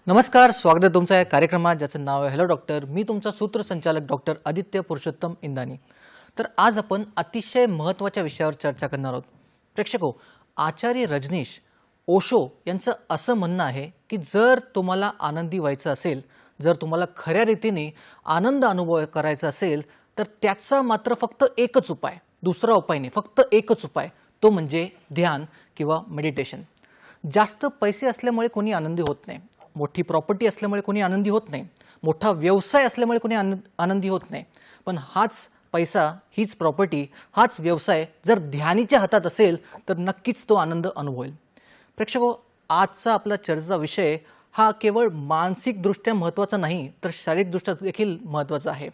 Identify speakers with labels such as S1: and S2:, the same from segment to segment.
S1: नमस्कार, स्वागत आहे तुमचं या कार्यक्रमात ज्याचं नाव आहे हॅलो डॉक्टर. मी तुमचा सूत्रसंचालक डॉक्टर आदित्य पुरुषोत्तम इंदानी. तर आज आपण अतिशय महत्त्वाच्या विषयावर चर्चा करणार आहोत. प्रेक्षको, आचार्य रजनीश ओशो यांचं असं म्हणणं आहे की जर तुम्हाला आनंदी व्हायचं असेल, जर तुम्हाला खऱ्या रीतीने आनंद अनुभव करायचा असेल, तर त्याचा मात्र फक्त एकच उपाय, दुसरा उपाय नाही, फक्त एकच उपाय, तो म्हणजे ध्यान किंवा मेडिटेशन. जास्त पैसे असल्यामुळे कोणी आनंदी होत नाही, मोठी प्रॉपर्टी असल्यामुळे कोणी आनंदी होत नाही, मोठा व्यवसाय असल्यामुळे कोणी आनंदी होत नाही. पण हाच पैसा, हीच प्रॉपर्टी, हाच व्यवसाय जर ध्यानीच्या हातात असेल तर नक्कीच तो आनंद अनुभवेल. प्रेक्षको, आजचा आपला चर्चेचा विषय हा केवळ मानसिकदृष्ट्या महत्त्वाचा नाही तर शारीरिकदृष्ट्या देखील महत्त्वाचा आहे.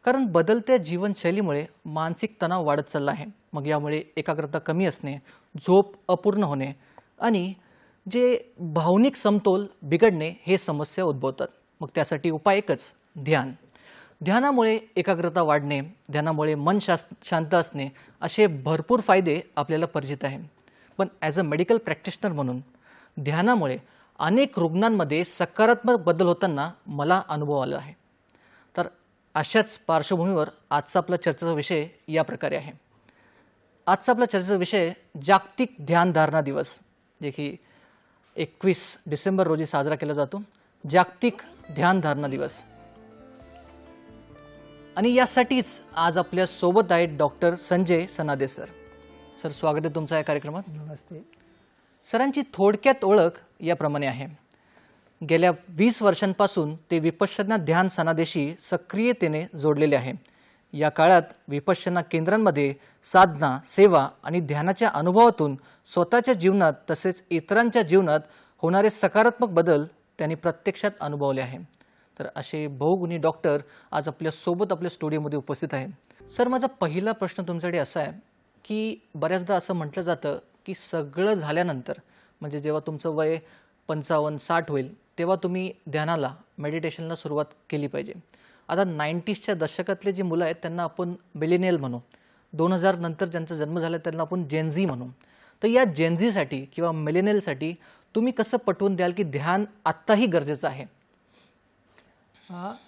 S1: कारण बदलत्या जीवनशैलीमुळे मानसिक तणाव वाढत चालला आहे. मग यामुळे एकाग्रता कमी असणे, झोप अपूर्ण होणे आणि जे भावनिक समतोल बिघडणे हे समस्या उद्भवतात. मग त्यासाठी उपाय एकच, ध्यान. ध्यानामुळे एकाग्रता वाढणे, ध्यानामुळे मन शांत असणे असे भरपूर फायदे आपल्याला परिचित आहे. पण ॲज अ मेडिकल प्रॅक्टिशनर म्हणून ध्यानामुळे अनेक रुग्णांमध्ये सकारात्मक बदल होताना मला अनुभव आला आहे. तर अशाच पार्श्वभूमीवर आजचा आपला चर्चेचा विषय या प्रकारे आहे. आजचा आपला चर्चेचा विषय जागतिक ध्यानधारणा दिवस, जे की 21 डिसेंबर रोजी साजरा केला जातो, जागतिक ध्यानधारणा दिवस. आणि यासाठीच आज आपल्या सोबत आहेत डॉक्टर संजय सनादे सर. सर, स्वागत आहे तुमचं या कार्यक्रमात.
S2: नमस्ते.
S1: सरांची थोडक्यात ओळख याप्रमाणे आहे. गेल्या 20 वर्षांपासून ते विपश्यना ध्यान सनादेशी सक्रियतेने जोडलेले आहे. या काळात विपश्यना केंद्रांमध्ये साधना, सेवा आणि ध्यानाच्या अनुभवातून स्वतःच्या जीवनात तसेच इतरांच्या जीवनात होणारे सकारात्मक बदल त्यांनी प्रत्यक्षात अनुभवले आहे. तर असे बहुगुणी डॉक्टर आज आपल्यासोबत आपल्या स्टुडिओमध्ये उपस्थित आहे. सर, माझा पहिला प्रश्न तुमच्याकडे असा आहे की बऱ्याचदा असं म्हटलं जातं की सगळं झाल्यानंतर, म्हणजे जेव्हा तुमचं वय 55-60 होईल तेव्हा तुम्ही ध्यानाला, मेडिटेशनला सुरुवात केली पाहिजे. आता 90sच्या दशकातले जी मुलं आहेत त्यांना आपण मिलेनियल म्हणू, 2000 नंतर ज्यांचा जन्म झाला त्यांना आपण जेनझी म्हणू. तर या जेनझीसाठी किंवा मिलेनियलसाठी तुम्ही कसं पटवून द्याल की ध्यान आत्ताही गरजेचं आहे?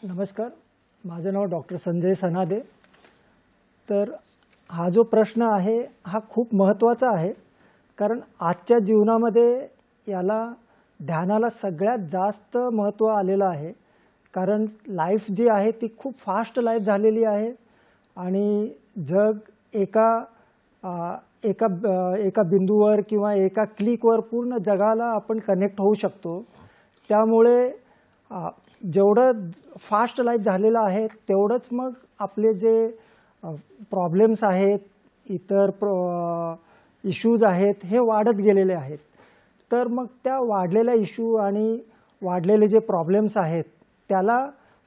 S2: नमस्कार, माझं नाव डॉक्टर संजय सनादे. तर हा जो प्रश्न आहे हा खूप महत्त्वाचा आहे, कारण आजच्या जीवनामध्ये याला, ध्यानाला सगळ्यात जास्त महत्त्व आलेलं आहे. कारण लाईफ जी आहे ती खूप फास्ट लाईफ झालेली आहे आणि जग एका बिंदूवर किंवा एका क्लिकवर पूर्ण जगाला आपण कनेक्ट होऊ शकतो. त्यामुळे जेवढं फास्ट लाईफ झालेलं आहे तेवढंच मग आपले जे प्रॉब्लेम्स आहेत, इतर इश्यूज आहेत, हे वाढत गेलेले आहेत. तर मग त्या वाढलेल्या इश्यू आणि वाढलेले जे प्रॉब्लेम्स आहेत त्याला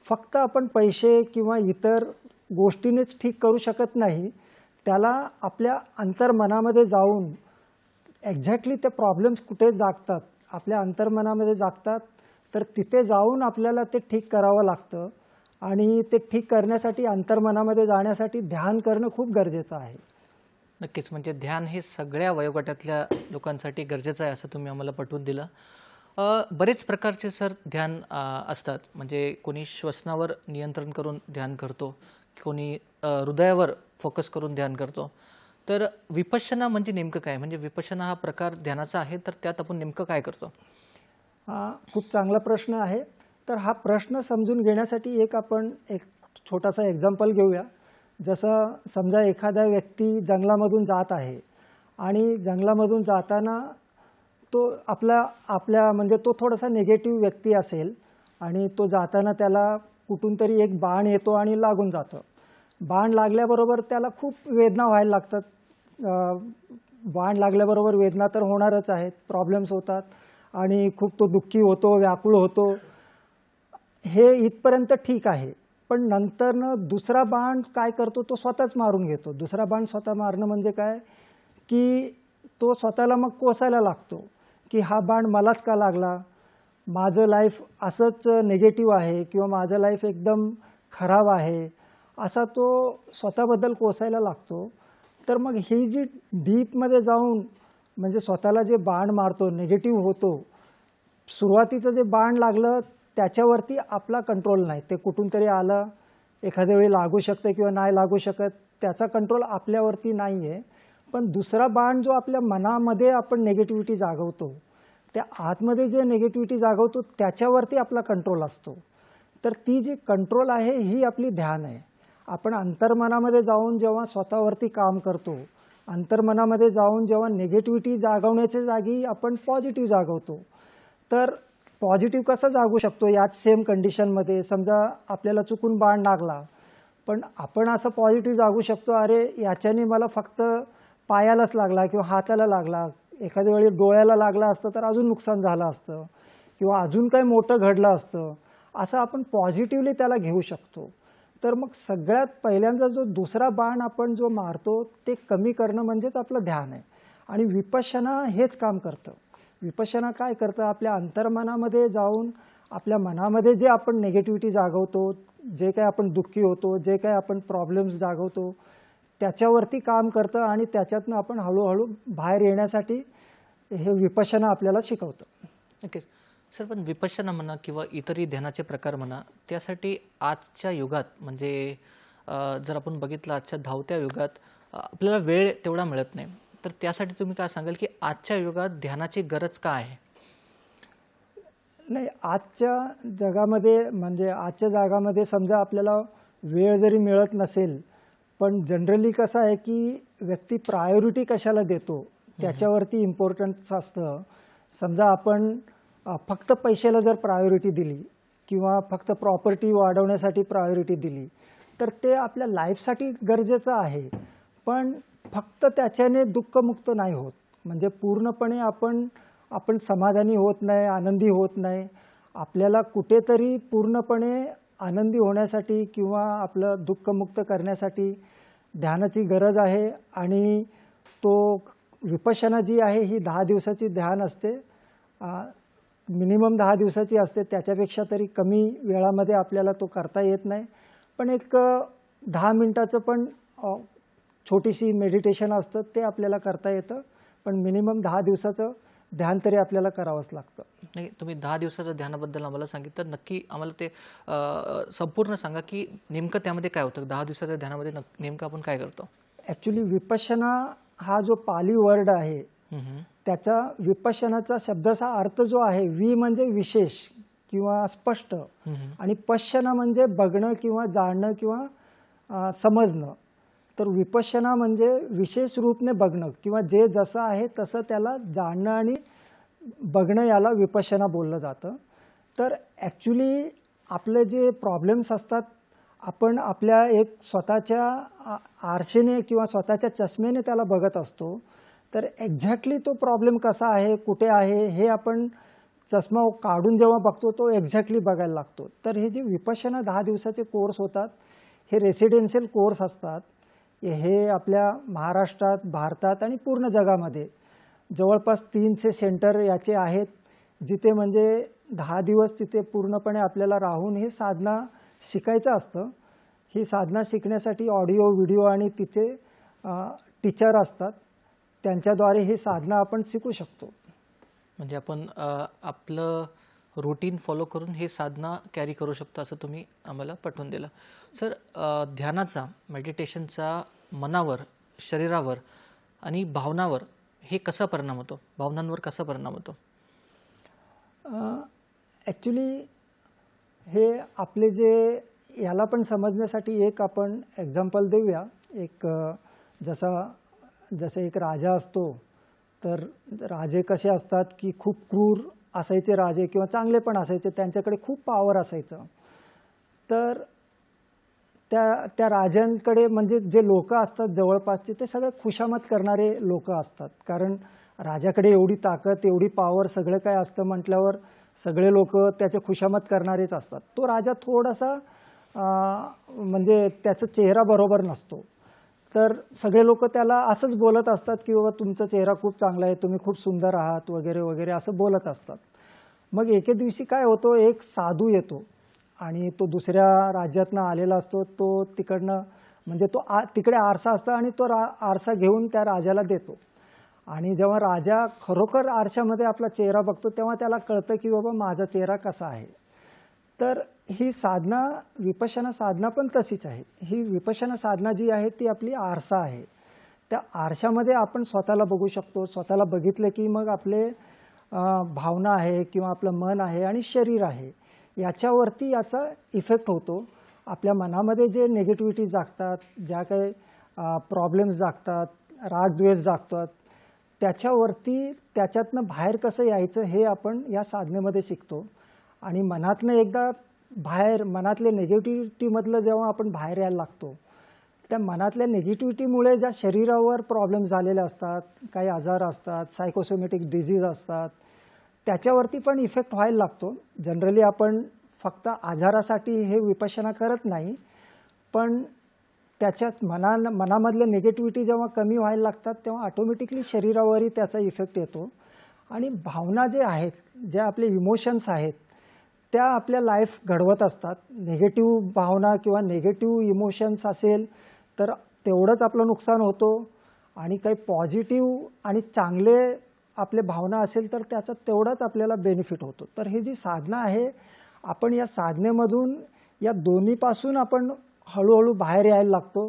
S2: फक्त आपण पैसे किंवा इतर गोष्टीनेच ठीक करू शकत नाही. त्याला आपल्या अंतर्मनामध्ये जाऊन एक्झॅक्टली ते प्रॉब्लेम्स कुठे जागतात, आपल्या अंतर्मनामध्ये जागतात, तर तिथे जाऊन आपल्याला ते ठीक करावं लागतं. आणि ते ठीक करण्यासाठी, अंतर्मनामध्ये जाण्यासाठी ध्यान करणं खूप गरजेचं आहे.
S1: नक्कीच, म्हणजे ध्यान हे सगळ्या वयोगटातल्या लोकांसाठी गरजेचं आहे असं तुम्ही आम्हाला पटवून दिलं. बरेच प्रकारचे सर ध्यान असतात. म्हणजे कोणी श्वसनावर नियंत्रण करून ध्यान करतो, कोणी हृदयावर फोकस करून ध्यान करतो. तर विपश्यना म्हणजे नेमकं काय? म्हणजे विपश्यना हा प्रकार ध्यानाचा आहे, तर त्यात आपण नेमकं काय करतो?
S2: खूप चांगला प्रश्न आहे. तर हा प्रश्न समजून घेण्यासाठी आपण एक छोटासा एक्झाम्पल घेऊया. जसं समजा एखादा व्यक्ती जंगलामधून जात आहे आणि जंगलामधून जाताना तो म्हणजे तो थोडासा निगेटिव्ह व्यक्ती असेल आणि तो जाताना त्याला कुठून तरी एक बाण येतो आणि लागून जातं. बाण लागल्याबरोबर त्याला खूप वेदना व्हायला लागतात. बाण लागल्याबरोबर वेदना तर होणारच आहेत, प्रॉब्लेम्स होतात आणि खूप तो दुःखी होतो, व्याकुळ होतो, हे इथपर्यंत ठीक आहे. पण नंतरनं दुसरा बाण काय करतो, तो स्वतःच मारून घेतो. दुसरा बाण स्वतः मारणं म्हणजे काय, की तो स्वतःला मग कोसायला लागतो, की हा बाण मलाच का लागला, माझं लाईफ असंच निगेटिव्ह आहे किंवा माझं लाईफ एकदम खराब आहे, असा तो स्वतःबद्दल कोसायला लागतो. तर मग ही जी डीपमध्ये जाऊन म्हणजे स्वतःला जे बाण मारतो, निगेटिव्ह होतो, सुरुवातीचं जे बाण लागलं त्याच्यावरती आपला कंट्रोल नाही. ते कुठून तरी आलं, एखाद्या वेळी लागू शकतं किंवा नाही लागू शकत, त्याचा कंट्रोल आपल्यावरती नाही आहे. पण दुसरा बाण जो आपल्या मनामध्ये आपण निगेटिव्हिटी जागवतो, त्या आतमध्ये जे निगेटिव्हिटी जागवतो त्याच्यावरती आपला कंट्रोल असतो. तर ती जी कंट्रोल आहे ही आपली ध्यान आहे. आपण अंतर्मनामध्ये जाऊन जेव्हा स्वतःवरती काम करतो, अंतर्मनामध्ये जाऊन जेव्हा निगेटिव्हिटी जागवण्याच्या जागी आपण पॉझिटिव्ह जागवतो, तर पॉझिटिव्ह कसं जागू शकतो याच सेम कंडिशनमध्ये. समजा आपल्याला चुकून बाण लागला, पण आपण असं पॉझिटिव्ह जागू शकतो, अरे याच्याने मला फक्त पायालाच लागला किंवा हाताला लागला, एखाद्या वेळी डोळ्याला लागला असतं तर अजून नुकसान झालं असतं किंवा अजून काही मोठं घडलं असतं, असं आपण पॉझिटिव्हली त्याला घेऊ शकतो. तर मग सगळ्यात पहिल्यांदा जो दुसरा बाण आपण जो मारतो ते कमी करणं म्हणजेच आपलं ध्यान आहे. आणि विपश्यना हेच काम करतं. विपश्यना काय करतं, आपल्या अंतर्मनामध्ये जाऊन आपल्या मनामध्ये जे आपण निगेटिव्हिटी जागवतो, जे काही आपण दुःखी होतो, जे काही आपण प्रॉब्लेम्स जागवतो, त्याच्यावरती काम करतं आणि त्याच्यातनं आपण हळूहळू बाहेर येण्यासाठी हे विपश्यना आपल्याला शिकवतं.
S1: नक्कीच. सर, पण विपश्यना म्हणा किंवा इतरही ध्यानाचे प्रकार म्हणा, त्यासाठी आजच्या युगात म्हणजे जर आपण बघितलं आजच्या धावत्या युगात आपल्याला वेळ तेवढा मिळत नाही. तर त्यासाठी तुम्ही काय सांगाल, की आजच्या युगात ध्यानाची गरज का आहे?
S2: नाही, आजच्या जगामध्ये म्हणजे आजच्या जगामध्ये समजा आपल्याला वेळ जरी मिळत नसेल, पण जनरली कसं आहे की व्यक्ती प्रायोरिटी कशाला देतो त्याच्यावरती इम्पॉर्टन्स असतं. समजा आपण फक्त पैशाला जर प्रायोरिटी दिली किंवा फक्त प्रॉपर्टी वाढवण्यासाठी प्रायोरिटी दिली तर ते आपल्या लाईफसाठी गरजेचं आहे, पण फक्त त्याच्याने दुःखमुक्त नाही होत. म्हणजे पूर्णपणे आपण समाधानी होत नाही, आनंदी होत नाही. आपल्याला कुठेतरी पूर्णपणे आनंदी होण्यासाठी किंवा आपलं दुःखमुक्त करण्यासाठी ध्यानाची गरज आहे. आणि तो विपश्यना जी आहे ही 10 दिवसाची ध्यान असते, मिनिमम 10 दिवसाची असते. त्याच्यापेक्षा तरी कमी वेळामध्ये आपल्याला तो करता येत नाही. पण एक 10 मिनिटाचं पण छोटीशी मेडिटेशन असतं, ते आपल्याला करता येतं. पण मिनिमम 10 दिवसाचं ध्यान तरी आपल्याला करावंच लागतं.
S1: नाही, तुम्ही 10 दिवसाच्या ध्यानाबद्दल आम्हाला सांगितलं. नक्की आम्हाला ते संपूर्ण सांगा, की नेमकं त्यामध्ये काय होतं? 10 दिवसाच्या ध्यानामध्ये नेमकं आपण काय करतो?
S2: ॲक्च्युली विपश्यना हा जो पाली वर्ड आहे, त्याचा विपश्यनाचा शब्दाचा अर्थ जो आहे, वि म्हणजे विशेष किंवा स्पष्ट आणि पश्यना म्हणजे बघणं किंवा जाणणं किंवा समजणं. तर विपश्यना म्हणजे विशेष रूपने बघणं किंवा जे जसं आहे तसं त्याला जाणणं आणि बघणं, याला विपश्यना बोललं जातं. तर ॲक्च्युली आपले जे प्रॉब्लेम्स असतात, आपण आपल्या एक स्वतःच्या आरशेने किंवा स्वतःच्या चष्मेने त्याला बघत असतो. तर एक्झॅक्टली तो प्रॉब्लेम कसा आहे, कुठे आहे, हे आपण चष्मा काढून जेव्हा बघतो तो एक्झॅक्टली बघायला लागतो. तर हे जे विपश्यना 10 दिवसाचे कोर्स होतात, हे रेसिडेन्शियल कोर्स असतात. हे आपल्या महाराष्ट्रात, भारतात आणि पूर्ण जगामध्ये जवळपास 300 सेंटर याचे आहेत, जिथे म्हणजे 10 दिवस तिथे पूर्णपणे आपल्याला राहून ही साधना शिकायचं असतं. ही साधना शिकण्यासाठी ऑडिओ, व्हिडिओ आणि तिथे टीचर असतात, त्यांच्याद्वारे ही साधना आपण शिकू शकतो.
S1: म्हणजे आपण आपलं रूटीन फॉलो करून हे साधना कॅरी करू शकतो, असं तुम्ही आम्हाला पटवून दिलं. सर, ध्यानाचा, मेडिटेशनचा मनावर, शरीरावर आणि भावनावर हे कसा परिणाम होतो? भावनांवर कसा परिणाम होतो?
S2: ॲक्च्युली हे आपले जे याला पण समजण्यासाठी एक आपण एक्झाम्पल देऊया. एक जसं एक राजा असतो, तर राजे कसे असतात की खूप क्रूर असायचे राजे किंवा चांगले पण असायचे, त्यांच्याकडे खूप पॉवर असायचं. तर त्या राजांकडे म्हणजे जे लोक असतात जवळपासचे ते सगळे खुशामत करणारे लोक असतात. कारण राजाकडे एवढी ताकद, एवढी पॉवर, सगळं काय असतं म्हटल्यावर सगळे लोक त्याचे खुशामत करणारेच असतात. तो राजा थोडासा म्हणजे त्याचा चेहरा बरोबर नसतो, तर सगळे लोक त्याला असंच बोलत असतात की बाबा तुमचा चेहरा खूप चांगला आहे, तुम्ही खूप सुंदर आहात वगैरे वगैरे असं बोलत असतात. मग एके दिवशी काय होतं, एक साधू येतो आणि तो दुसऱ्या राज्यातनं आलेला असतो. तो तिकडनं म्हणजे तो तिकडे आरसा असतो आणि तो आरसा घेऊन त्या राजाला देतो. आणि जेव्हा राजा खरोखर आरशामध्ये आपला चेहरा बघतो तेव्हा त्याला कळतं की बाबा माझा चेहरा कसा आहे. तर ही साधना, विपश्यना साधना पण तशीच आहे. ही विपश्यना साधना जी आहे ती आपली आरसा आहे. त्या आरशामध्ये आपण स्वतःला बघू शकतो. स्वतःला बघितलं की मग आपले भावना आहे किंवा आपलं मन आहे आणि शरीर आहे, याच्यावरती याचा इफेक्ट होतो. आपल्या मनामध्ये जे निगेटिव्हिटी जागतात, ज्या काही प्रॉब्लेम्स जागतात, रागद्वेष जागतात, त्याच्यावरती त्याच्यातनं बाहेर कसं यायचं हे आपण या साधनेमध्ये शिकतो. आणि मनातनं एकदा बाहेर, मनातले निगेटिव्हिटीमधलं जेव्हा आपण बाहेर यायला लागतो, त्या मनातल्या निगेटिव्हिटीमुळे ज्या शरीरावर प्रॉब्लेम्स झालेले असतात, काही आजार असतात, सायकोसोमॅटिक डिझीज असतात, त्याच्यावरती पण इफेक्ट व्हायला लागतो. जनरली आपण फक्त आजारासाठी हे विपश्यना करत नाही, पण त्याच्यात मनामधले निगेटिव्हिटी जेव्हा कमी व्हायला लागतात तेव्हा ऑटोमॅटिकली शरीरावरही त्याचा इफेक्ट येतो. आणि भावना जे आहेत, जे आपले इमोशन्स आहेत, त्या आपल्या लाईफ घडवत असतात. निगेटिव्ह भावना किंवा निगेटिव्ह इमोशन्स असेल तर तेवढंच आपलं नुकसान होतो, आणि काही पॉझिटिव्ह आणि चांगले आपले भावना असेल तर त्याचा तेवढाच आपल्याला बेनिफिट होतो. तर ही जी साधना आहे, आपण या साधनेमधून या दोन्हीपासून आपण हळूहळू बाहेर यायला लागतो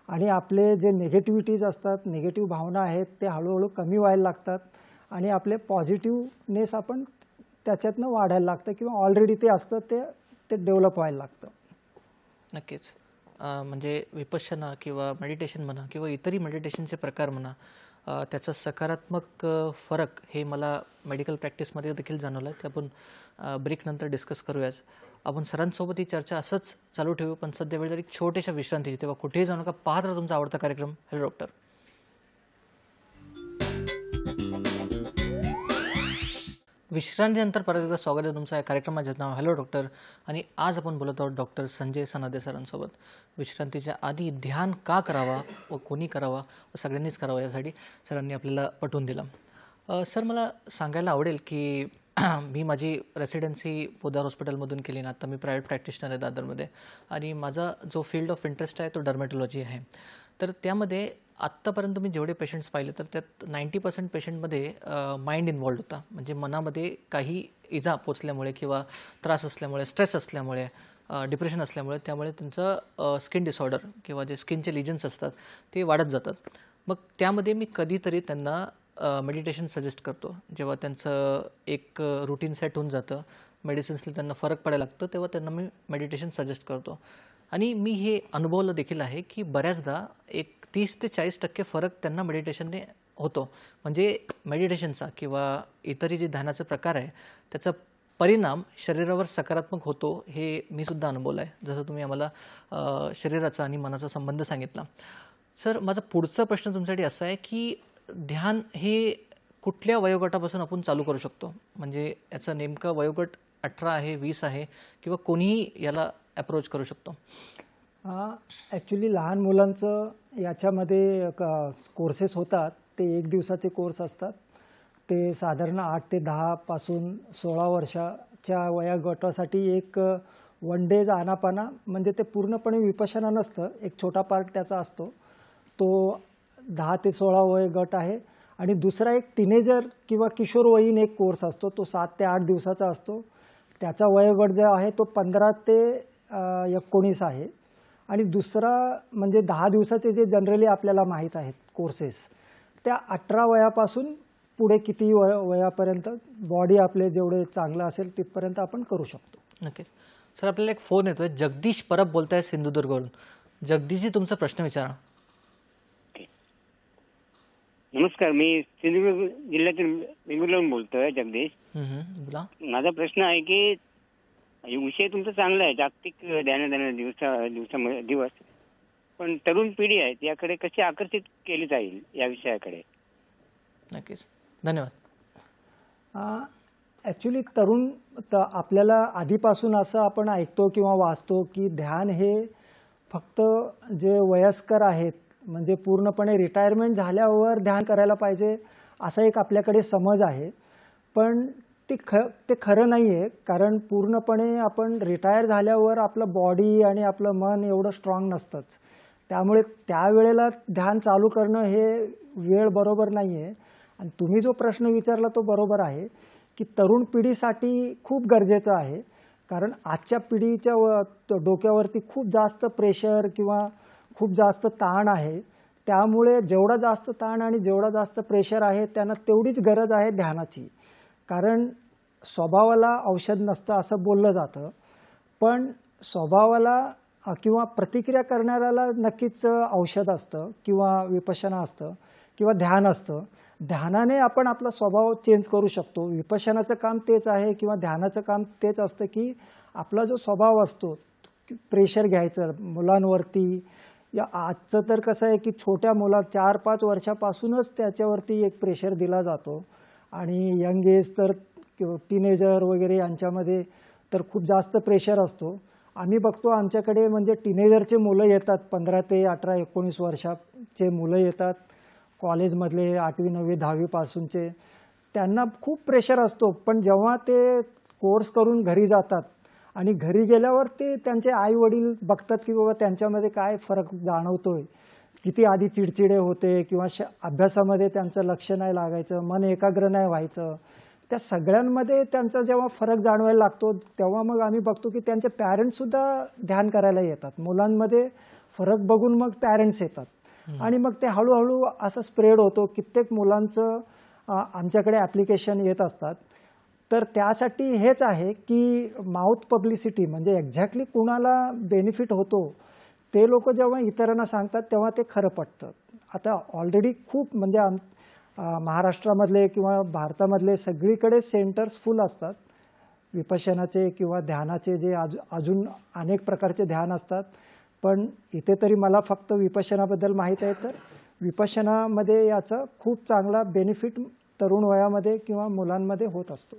S2: आणि आपले जे निगेटिव्हिटीज असतात, निगेटिव्ह भावना आहेत, ते हळूहळू कमी व्हायला लागतात आणि आपले पॉझिटिव्हनेस आपण त्याच्यातनं वाढायला लागतं किंवा ऑलरेडी ते असतं ते डेव्हलप व्हायला लागतं.
S1: नक्कीच. म्हणजे विपश्यना किंवा मेडिटेशन म्हणा किंवा इतरही मेडिटेशनचे प्रकार म्हणा, त्याचा सकारात्मक फरक हे मला मेडिकल प्रॅक्टिसमध्ये देखील जाणवलं आहे. ते आपण ब्रेकनंतर डिस्कस करूयाच. आपण सरांसोबत ही चर्चा असंच चालू ठेवू, पण सध्या वेळ जरी छोट्याशा विश्रांतीची, तेव्हा कुठेही जाऊ नका, पाहत राहा तुमचा आवडता कार्यक्रम हॅलो डॉक्टर. विश्रांतीनंतर परत एकदा स्वागत आहे तुमचं या कार्यक्रमाचं नाव हॅलो डॉक्टर. आणि आज आपण बोलत आहोत डॉक्टर संजय सनादे सरांसोबत. विश्रांतीच्या आधी ध्यान का करावा व कोणी करावा व सगळ्यांनीच करावा यासाठी सरांनी आपल्याला पटवून दिलं. सर, मला सांगायला आवडेल की मी माझी रेसिडेन्सी पोदार हॉस्पिटलमधून केली ना. आता मी प्रायव्हेट प्रॅक्टिशनर आहे दादरमध्ये, आणि माझा जो फील्ड ऑफ इंटरेस्ट आहे तो डर्मॅटॉलॉजी आहे. तर त्यामध्ये आत्तापर्यंत मी जेवढे पेशंट्स पाहिले तर त्यात 90% पेशंटमध्ये माइंड इन्व्हॉल्ड होता. म्हणजे मनामध्ये काही इजा पोचल्यामुळे किंवा त्रास असल्यामुळे, स्ट्रेस असल्यामुळे, डिप्रेशन असल्यामुळे, त्यामुळे त्यांचं स्किन डिसऑर्डर किंवा जे स्किनचे लिजन्स असतात ते वाढत जातात. मग त्यामध्ये मी कधीतरी त्यांना मेडिटेशन सजेस्ट करतो. जेव्हा त्यांचं एक रुटीन सेट होऊन जातं, मेडिसिन्सला त्यांना फरक पडायला लागतं, तेव्हा त्यांना मी मेडिटेशन सजेस्ट करतो. आणि मी हे अनुभवलं देखील आहे की बऱ्याचदा एक 30 ते 40% फरक त्यांना मेडिटेशनने होतो. म्हणजे मेडिटेशनचा किंवा इतरही जे ध्यानाचे प्रकार आहे त्याचा परिणाम शरीरावर सकारात्मक होतो, हे मी सुद्धा अनुभवलं आहे. जसं तुम्ही आम्हाला शरीराचा आणि मनाचा संबंध सांगितला. सर, माझा पुढचा प्रश्न तुमच्यासाठी असा आहे की ध्यान हे कुठल्या वयोगटापासून आपण चालू करू शकतो? म्हणजे याचा नेमका वयोगट 18 आहे, 20 आहे, किंवा कोणीही याला अप्रोच करू शकतो?
S2: ॲक्च्युली लहान मुलांचं याच्यामध्ये कोर्सेस होतात. ते 1 दिवसाचे कोर्स असतात. ते साधारण 8 ते 10 पासून 16 वर्षाच्या वयोगटासाठी एक 1 डेज आनापाना, म्हणजे ते पूर्णपणे विपश्यना नसतं, एक छोटा पार्ट त्याचा असतो. तो 10 ते 16 वयोगट आहे. आणि दुसरा एक टीनेजर किंवा किशोरवयीन एक कोर्स असतो, तो 7 ते 8 दिवसाचा असतो. त्याचा वयोगट जो आहे तो 15 ते 19 आहे. आणि दुसरा म्हणजे 10 दिवसाचे जे जनरली आपल्याला माहीत आहेत कोर्सेस, त्या 18 वयापासून पुढे किती वयापर्यंत बॉडी आपले जेवढे चांगलं असेल तिथपर्यंत आपण करू शकतो.
S1: नक्कीच. सर, आपल्याला एक फोन येतोय. जगदीश परब बोलताय सिंधुदुर्गवरून. जगदीशजी, तुमचा प्रश्न विचारा.
S3: नमस्कार, मी सिंधुदुर्ग जिल्ह्यातील वेंगुर्ल्याहून बोलतोय, जगदीश.
S1: बोला.
S3: माझा प्रश्न आहे की विषय तुमचा चांगला आहे, जागतिक ध्यानधारणा दिवस. पण तरुण पिढी आहे याकडे कशी आकर्षित केली जाईल या विषयाकडे?
S1: नक्कीच. धन्यवाद.
S2: ॲक्च्युली आपल्याला आधीपासून असं आपण ऐकतो किंवा वाचतो की ध्यान हे फक्त जे वयस्कर आहेत म्हणजे पूर्णपणे रिटायरमेंट झाल्यावर ध्यान करायला पाहिजे असा एक आपल्याकडे समज आहे. पण ते खरं नाही आहे, कारण पूर्णपणे आपण रिटायर झाल्यावर आपलं बॉडी आणि आपलं मन एवढं स्ट्रॉंग नसतंच. त्यामुळे त्यावेळेला ध्यान चालू करणं हे वेळ बरोबर नाही आहे. आणि तुम्ही जो प्रश्न विचारला तो बरोबर आहे की तरुण पिढीसाठी खूप गरजेचं आहे, कारण आजच्या पिढीच्या डोक्यावरती खूप जास्त प्रेशर किंवा खूप जास्त ताण आहे. त्यामुळे जेवढा जास्त ताण आणि जेवढा जास्त प्रेशर आहे त्यांना तेवढीच गरज आहे ध्यानाची. कारण स्वभावाला औषध नसतं असं बोललं जातं, पण स्वभावाला किंवा प्रतिक्रिया करणाऱ्याला नक्कीच औषध असतं किंवा विपश्यना असतं किंवा ध्यान असतं. ध्यानाने आपण आपला स्वभाव चेंज करू शकतो. विपश्यनाचं काम तेच आहे किंवा ध्यानाचं काम तेच असतं की आपला जो स्वभाव असतो प्रेशर घ्यायचं मुलांवरती. या आजचं तर कसं आहे की छोट्या मुला 4-5 वर्षापासूनच त्याच्यावरती एक प्रेशर दिला जातो आणि यंग एज तर टीनेजर वगैरे यांच्यामध्ये तर खूप जास्त प्रेशर असतो. आम्ही बघतो आमच्याकडे म्हणजे टीनेजरचे मुलं येतात, 15 ते 18-19 वर्षाचे मुलं येतात कॉलेजमधले 8वी 9वी 10वी पासूनचे. त्यांना खूप प्रेशर असतो, पण जेव्हा ते कोर्स करून घरी जातात आणि घरी गेल्यावर ते त्यांचे आई वडील बघतात की बाबा त्यांच्यामध्ये काय फरक जाणवतोय, किती आधी चिडचिडे होते किंवा अभ्यासामध्ये त्यांचं लक्ष नाही लागायचं, मन एकाग्र नाही व्हायचं. त्या सगळ्यांमध्ये त्यांचा जेव्हा फरक जाणवायला लागतो तेव्हा मग आम्ही बघतो की त्यांचे पॅरेंट्ससुद्धा ध्यान करायला येतात. मुलांमध्ये फरक बघून मग पॅरेंट्स येतात आणि मग ते हळूहळू असं स्प्रेड होतो. कित्येक मुलांचं आमच्याकडे ॲप्लिकेशन येत असतात. तर त्यासाठी हेच आहे की माउथ पब्लिसिटी म्हणजे एक्झॅक्टली कुणाला बेनिफिट होतो ते लोक जेव्हा इतरांना सांगतात तेव्हा ते खरं पटतं. आता ऑलरेडी खूप म्हणजे महाराष्ट्रामधले किंवा भारतामधले सगळीकडे सेंटर्स फुल असतात विपश्यनाचे किंवा ध्यानाचे, जे अजून अनेक प्रकारचे ध्यान असतात. पण इथे तरी मला फक्त विपश्यनाबद्दल माहीत आहे. तर विपश्यनामध्ये याचा खूप चांगला बेनिफिट तरुण वयामध्ये किंवा मुलांमध्ये होत असतो.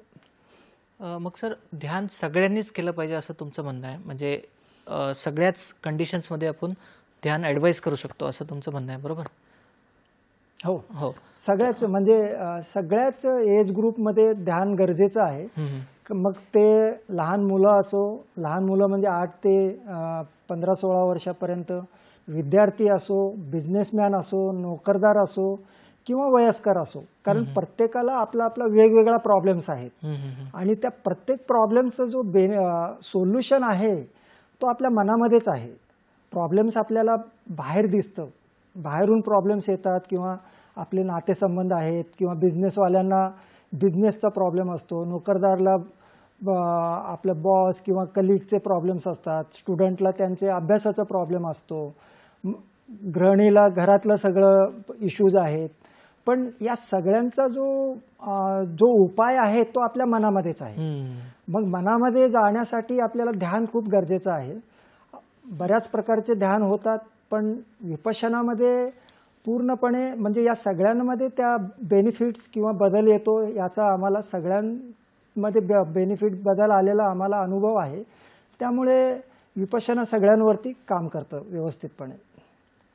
S1: मग सर, ध्यान सगळ्यांनीच केलं पाहिजे असं तुमचं म्हणणं आहे? म्हणजे सगळ्याच कंडिशन्समध्ये आपण ध्यान ॲडवाईज करू शकतो असं तुमचं म्हणणं आहे, बरोबर?
S2: हो
S1: हो.
S2: सगळ्याच म्हणजे सगळ्याच एज ग्रुपमध्ये ध्यान गरजेचं आहे. मग ते लहान मुलं असो, लहान मुलं म्हणजे 8 ते 15-16 वर्षापर्यंत, विद्यार्थी असो, बिझनेसमॅन असो, नोकरदार असो किंवा वयस्कर असो, कारण प्रत्येकाला आपला आपला वेगवेगळा प्रॉब्लेम्स आहेत आणि त्या प्रत्येक प्रॉब्लेमचा जो सोल्युशन आहे तो आपल्या मनामध्येच आहे. प्रॉब्लेम्स आपल्याला बाहेर दिसतं, बाहेरून प्रॉब्लेम्स येतात किंवा आपले नातेसंबंध आहेत किंवा बिझनेसवाल्यांना बिझनेसचा प्रॉब्लेम असतो, नोकरदारला आपलं बॉस किंवा कलिगचे प्रॉब्लेम्स असतात, स्टुडंटला त्यांचे अभ्यासाचा प्रॉब्लेम असतो, गृहिणीला घरातलं सगळं इश्यूज आहेत. पण या सगळ्यांचा जो उपाय आहे तो आपल्या मनामध्येच आहे. मग मनामध्ये जाण्यासाठी आपल्याला ध्यान खूप गरजेचं आहे. बऱ्याच प्रकारचे ध्यान होतात, पण विपश्यनामध्ये पूर्णपणे म्हणजे या सगळ्यांमध्ये त्या बेनिफिट्स किंवा बदल येतो याचा आम्हाला सगळ्यांमध्ये बेनिफिट बदल आलेला आम्हाला अनुभव आहे. त्यामुळे विपश्यना सगळ्यांवरती काम करतं व्यवस्थितपणे.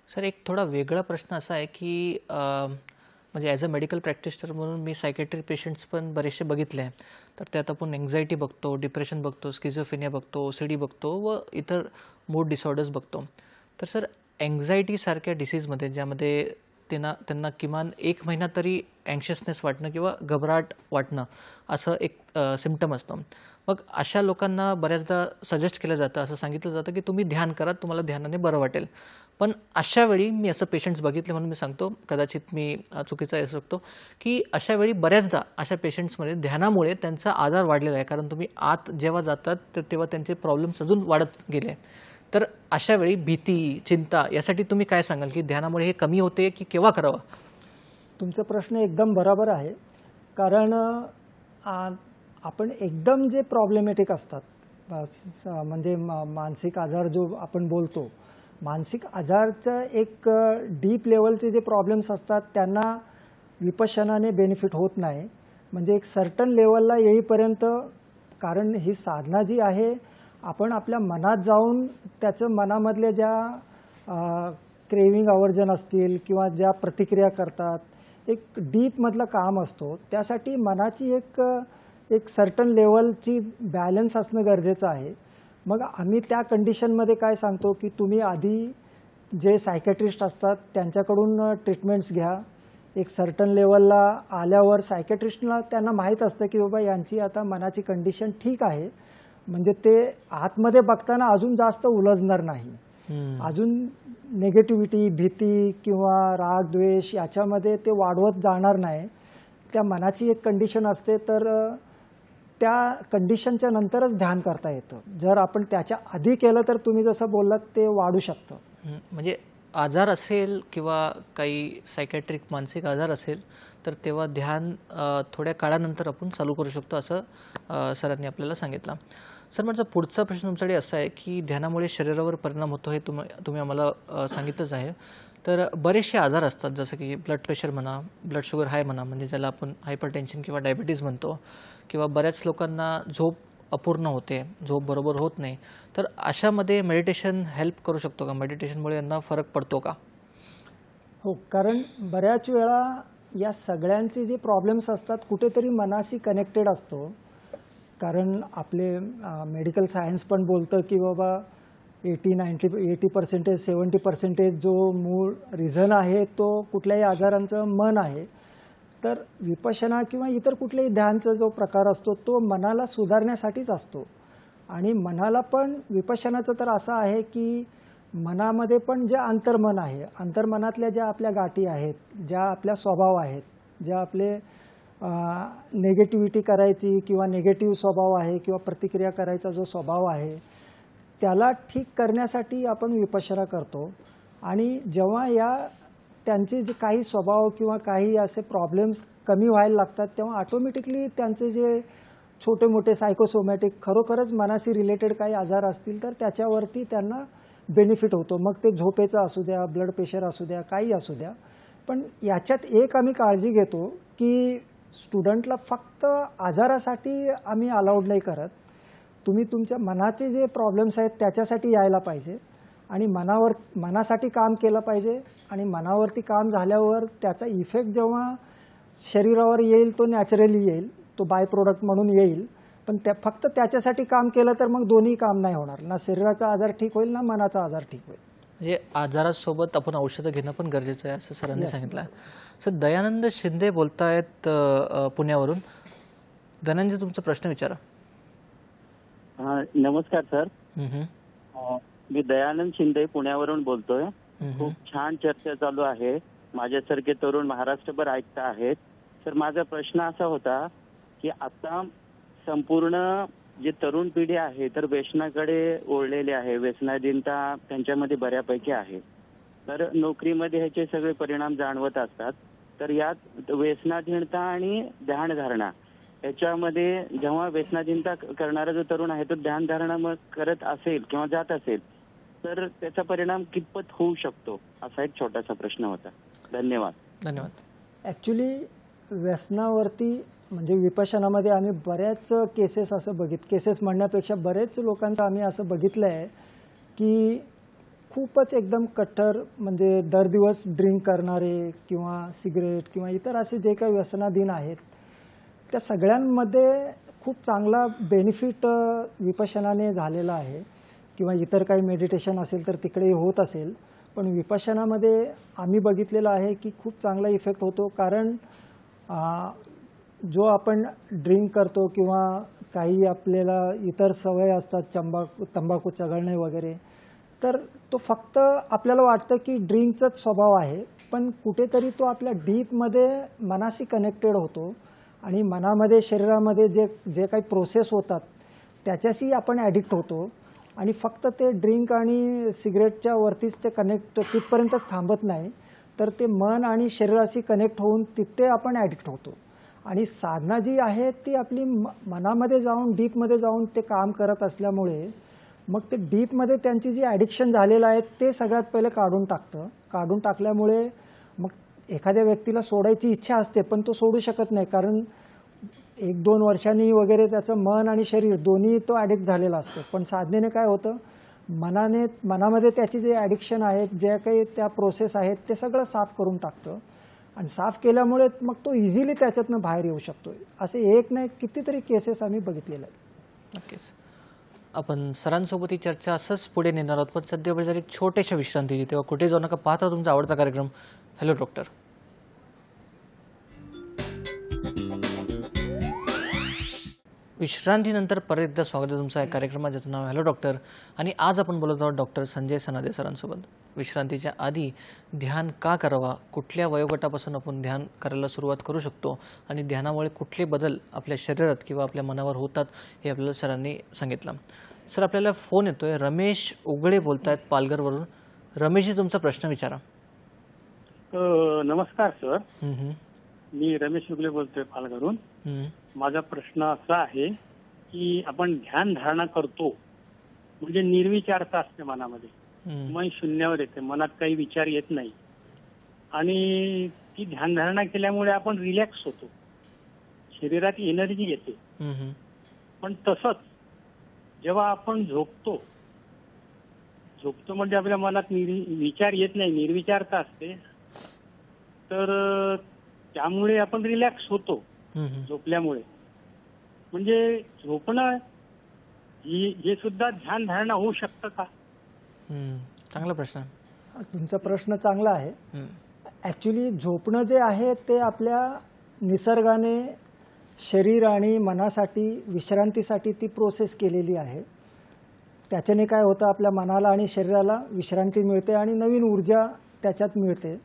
S1: सर, एक थोडा वेगळा प्रश्न असा आहे की म्हणजे ॲज अ मेडिकल प्रॅक्टिशनर म्हणून मी सायकॅट्रिक पेशंट्स पण बरेचसे बघितले आहे. तर त्यात आपण एन्झायटी बघतो, डिप्रेशन बघतो, स्किझोफ्रेनिया बघतो, OCD बघतो व इतर मूड डिसऑर्डर्स बघतो. तर सर, एन्झायटीसारख्या डिसीजमध्ये ज्यामध्ये त्यांना किमान 1 महिना तरी अँक्शियसनेस वाटणं किंवा घबराट वाटणं असं एक सिम्पटम असतं. मग अशा लोकांना बऱ्याचदा सजेस्ट केलं जातं, असं सांगितलं जातं की तुम्ही ध्यान करा, तुम्हाला ध्यानाने बरं वाटेल. पण अशा वेळी मी असं पेशंट्स बघितले म्हणून मी सांगतो, कदाचित मी चुकीचा असू शकतो, की अशा वेळी बऱ्याचदा अशा पेशंट्समध्ये ध्यानामुळे त्यांचा आजार वाढलेला आहे. कारण तुम्ही आत जेव्हा जातात तर तेव्हा त्यांचे प्रॉब्लेम्स अजून वाढत गेले. तर अशा वेळी भीती, चिंता यासाठी तुम्ही काय सांगाल की ध्यानामुळे हे कमी होते की केव्हा करावं?
S2: तुमचा प्रश्न एकदम बरोबर आहे. कारण आपण एकदम जे प्रॉब्लेमॅटिक असतात म्हणजे मानसिक आजार जो आपण बोलतो, मानसिक आजारचं एक डीप लेवलचे जे प्रॉब्लेम्स असतात त्यांना विपश्यनाने बेनिफिट होत नाही. म्हणजे एक सर्टन लेवलला येईपर्यंत, कारण ही साधना जी आहे आपण आपल्या मनात जाऊन त्याचं मनामधल्या ज्या क्रेविंग आवर्जन असतील किंवा ज्या प्रतिक्रिया करतात, एक डीपमधलं काम असतो. त्यासाठी मनाची एक सर्टन लेवलची बॅलन्स असणं गरजेचं आहे. मग आम्ही त्या कंडिशनमध्ये काय सांगतो की तुम्ही आधी जे सायकॅट्रिस्ट असतात त्यांच्याकडून ट्रीटमेंट्स घ्या. एक सर्टन लेवलला आल्यावर सायकॅट्रिस्टला त्यांना माहीत असतं की बाबा यांची आता मनाची कंडिशन ठीक आहे, म्हणजे ते आतमध्ये बघताना अजून जास्त उलझणार नाही. अजून निगेटिव्हिटी, भीती किंवा राग द्वेष याच्यामध्ये ते वाढवत जाणार नाही. त्या मनाची एक कंडिशन असते, तर त्या कंडिशनच्या नंतरच ध्यान करता येतं. जर आपण त्याच्या आधी केलं तर तुम्ही जसं बोललात ते वाढू शकतं.
S1: म्हणजे आजार असेल किंवा काही सायकॅट्रिक मानसिक आजार असेल तर तेव्हा ध्यान थोड्या काळानंतर आपण चालू करू शकतो असं सरांनी आपल्याला सांगितलं. सर, माझा पुढचा प्रश्न तुमच्याकडे असा आहे की ध्यानामुळे शरीरावर परिणाम होतो हे तुम्ही आम्हाला सांगितलंच आहे. तर बरेचसे आजार असतात, जसं की ब्लड प्रेशर म्हणा, ब्लड शुगर हाय म्हणा, म्हणजे ज्याला आपण हायपरटेन्शन किंवा डायबिटीज म्हणतो, किंवा बऱ्याच लोकांना झोप अपूर्ण होते, झोप बरोबर होत नाही. तर अशामध्ये मेडिटेशन हेल्प करू शकतो का? मेडिटेशनमुळे यांना फरक पडतो का?
S2: हो, कारण बऱ्याच वेळा या सगळ्यांचे जे प्रॉब्लेम्स असतात कुठेतरी मनाशी कनेक्टेड असतो. कारण आपले मेडिकल सायन्स पण बोलतं की बाबा 80% 70% जो मूळ रिझन आहे तो कुठल्याही आजारांचं मन आहे. तर विपश्यना किंवा इतर कुठल्याही ध्यानचा जो प्रकार असतो तो मनाला सुधारण्यासाठीच असतो. आणि मनाला पण विपश्यनाचं तर असं आहे की मनामध्ये पण जे अंतर्मन आहे, अंतर्मनातल्या ज्या आपल्या गाठी आहेत, ज्या आपल्या स्वभाव आहेत, ज्या आपले नेगेटिव्हिटी करायची किंवा नेगेटिव्ह स्वभाव आहे किंवा प्रतिक्रिया करायचा जो स्वभाव आहे त्याला ठीक करण्यासाठी आपण विपश्यना करतो. आणि जेव्हा त्यांचे जे काही स्वभाव किंवा काही असे प्रॉब्लेम्स कमी व्हायला लागतात तेव्हा ऑटोमॅटिकली त्यांचे जे छोटे मोठे सायकोसोमॅटिक खरोखरच मनाशी रिलेटेड काही आजार असतील तर त्याच्यावरती त्यांना बेनिफिट होतो. मग ते झोपेचं असू द्या, ब्लड प्रेशर असू द्या, काही असू द्या. पण याच्यात एक आम्ही काळजी घेतो की स्टुडंटला फक्त आजारासाठी आम्ही अलाउड नाही करत. तुम्ही तुमच्या मनाचे जे प्रॉब्लेम्स आहेत त्याच्यासाठी यायला पाहिजे आणि मनासाठी काम केलं पाहिजे. आणि मनावरती काम झाल्यावर त्याचा इफेक्ट जेव्हा शरीरावर येईल तो नॅचरली येईल, तो बाय प्रोडक्ट म्हणून येईल. पण फक्त त्याच्यासाठी काम केलं तर मग दोन्ही काम नाही होणार. ना शरीराचा आजार ठीक होईल ना मनाचा आजार ठीक होईल.
S1: म्हणजे आजारासोबत आपण औषधं घेणं पण गरजेचं आहे असं सरांनी सांगितलं. सर, दयानंद शिंदे बोलतायत पुण्यावरून. दयानंद, तुमचा प्रश्न विचारा.
S4: नमस्कार सर. मी दयानंद शिंदे पुण्यावरून बोलतोय. खूप छान चर्चा चालू आहे. माझ्यासारखे तरुण महाराष्ट्रभर ऐकता आहेत. सर, माझा प्रश्न असा होता की आता संपूर्ण जी तरुण पिढी आहे तर व्यसनाकडे ओढलेली आहे. व्यसनाधीनता त्यांच्यामध्ये बऱ्यापैकी आहे. तर नोकरीमध्ये ह्याचे सगळे परिणाम जाणवत असतात. तर यात व्यसनाधीनता आणि ध्यानधारणा याच्यामध्ये जेव्हा व्यसनाधीनता करणारा जो तरुण आहे तो ध्यानधारणा करत असेल किंवा जात असेल तर त्याचा परिणाम कितपत होऊ शकतो, असा एक छोटासा प्रश्न होता. धन्यवाद.
S1: धन्यवाद.
S2: ॲक्च्युली व्यसनावरती म्हणजे विपश्यनामध्ये आम्ही बऱ्याच केसेस केसेस म्हणण्यापेक्षा बरेच लोकांचं आम्ही असं बघितलं आहे की खूपच एकदम कट्टर, म्हणजे दर दिवस ड्रिंक करणारे किंवा सिगरेट किंवा इतर असे जे काही व्यसनाधीन आहेत त्या सगळ्यांमध्ये खूप चांगला बेनिफिट विपश्यनाने झालेला आहे. किंवा इतर काही मेडिटेशन असेल तर तिकडे होत असेल. पण विपश्यनामध्ये आम्ही बघितलेलं आहे की खूप चांगला इफेक्ट होतो. कारण जो आपण ड्रिंक करतो किंवा काही आपल्याला इतर सवय असतात, तंबाखू चघळणे वगैरे, तर तो फक्त आपल्याला वाटतं की ड्रिंकचाच स्वभाव आहे. पण कुठेतरी तो आपल्या डीपमध्ये मनाशी कनेक्टेड होतो आणि मनामध्ये शरीरामध्ये जे काही प्रोसेस होतात त्याच्याशी आपण ॲडिक्ट होतो. आणि फक्त ते ड्रिंक आणि सिगरेटच्या वरतीच ते कनेक्ट तिथपर्यंतच थांबत नाही, तर ते मन आणि शरीराशी कनेक्ट होऊन तिथे आपण ॲडिक्ट होतो. आणि साधना जी आहे ती आपली मनामध्ये जाऊन डीपमध्ये जाऊन ते काम करत असल्यामुळे मग ते डीपमध्ये त्यांची जी ॲडिक्शन झालेलं आहे ते सगळ्यात पहिले काढून टाकतं. काढून टाकल्यामुळे मग एखाद्या व्यक्तीला सोडायची इच्छा असते पण तो सोडू शकत नाही, कारण 1-2 वर्षांनी वगैरे त्याचं मन आणि शरीर दोन्ही तो ॲडिक्ट झालेला असतो. पण साधनेने काय होतं, मनामध्ये त्याची जे ॲडिक्शन आहेत, जे काही त्या प्रोसेस आहेत ते सगळं साफ करून टाकतं आणि साफ केल्यामुळे मग तो इझिली त्याच्यातनं बाहेर येऊ शकतो. असे एक नाही कितीतरी केसेस आम्ही बघितलेले आहेत.
S1: नक्कीच. आपण सरांसोबत ही चर्चा असंच पुढे नेणार आहोत, पण सध्या वेळ झाली एक छोट्याशा विश्रांतीची. तेव्हा कुठे जाऊ नका, पाहत राहा तुमचा आवडता कार्यक्रम हॅलो डॉक्टर. विश्रांतीनंतर परत एकदा स्वागत आहे तुमचं या कार्यक्रमात, ज्याचं नाव आहे हॅलो डॉक्टर. आणि आज आपण बोलत आहोत डॉक्टर संजय सनादे सरांसोबत. विश्रांतीच्या आधी ध्यान का करावा, कुठल्या वयोगटापासून आपण ध्यान करायला सुरुवात करू शकतो आणि ध्यानामुळे कुठले बदल आपल्या शरीरात किंवा आपल्या मनावर होतात हे आपल्याला सरांनी सांगितलं. सर, आपल्याला फोन येतोय. रमेश उगळे बोलत आहेत पालघरवरून. रमेशजी, तुमचा प्रश्न विचारा.
S5: नमस्कार सर,
S1: हम्म,
S5: मी रमेश उगले बोलतोय पालघरहून.
S1: हम्म,
S5: माझा प्रश्न असा आहे की आपण ध्यान धारणा करतो म्हणजे निर्विचारता असते मनामध्ये,
S1: हम्म,
S5: मन शून्यावर येते, मनात काही विचार येत नाही आणि ती ध्यानधारणा केल्यामुळे आपण रिलॅक्स होतो, शरीरात एनर्जी येते.
S1: हम्म,
S5: पण तसंच जेव्हा आपण झोपतो म्हणजे आपल्या मनात विचार येत नाही, निर्विचारता असते, तर त्यामुळे आपण रिलॅक्स होतो
S1: हम्म,
S5: झोपल्यामुळे. म्हणजे झोपणं हे सुद्धा ध्यान धारणा होऊ शकतं का?
S1: हम्म. चांगला प्रश्न आहे.
S2: तुमचा प्रश्न चांगला आहे.
S1: हम्म,
S2: ॲक्च्युली झोपणं जे आहे ते आपल्या निसर्गाने शरीर आणि मनासाठी विश्रांतीसाठी ती प्रोसेस केलेली आहे. त्याच्याने काय होतं, आपल्या मनाला आणि शरीराला विश्रांती मिळते आणि नवीन ऊर्जा त्याच्यात मिळते.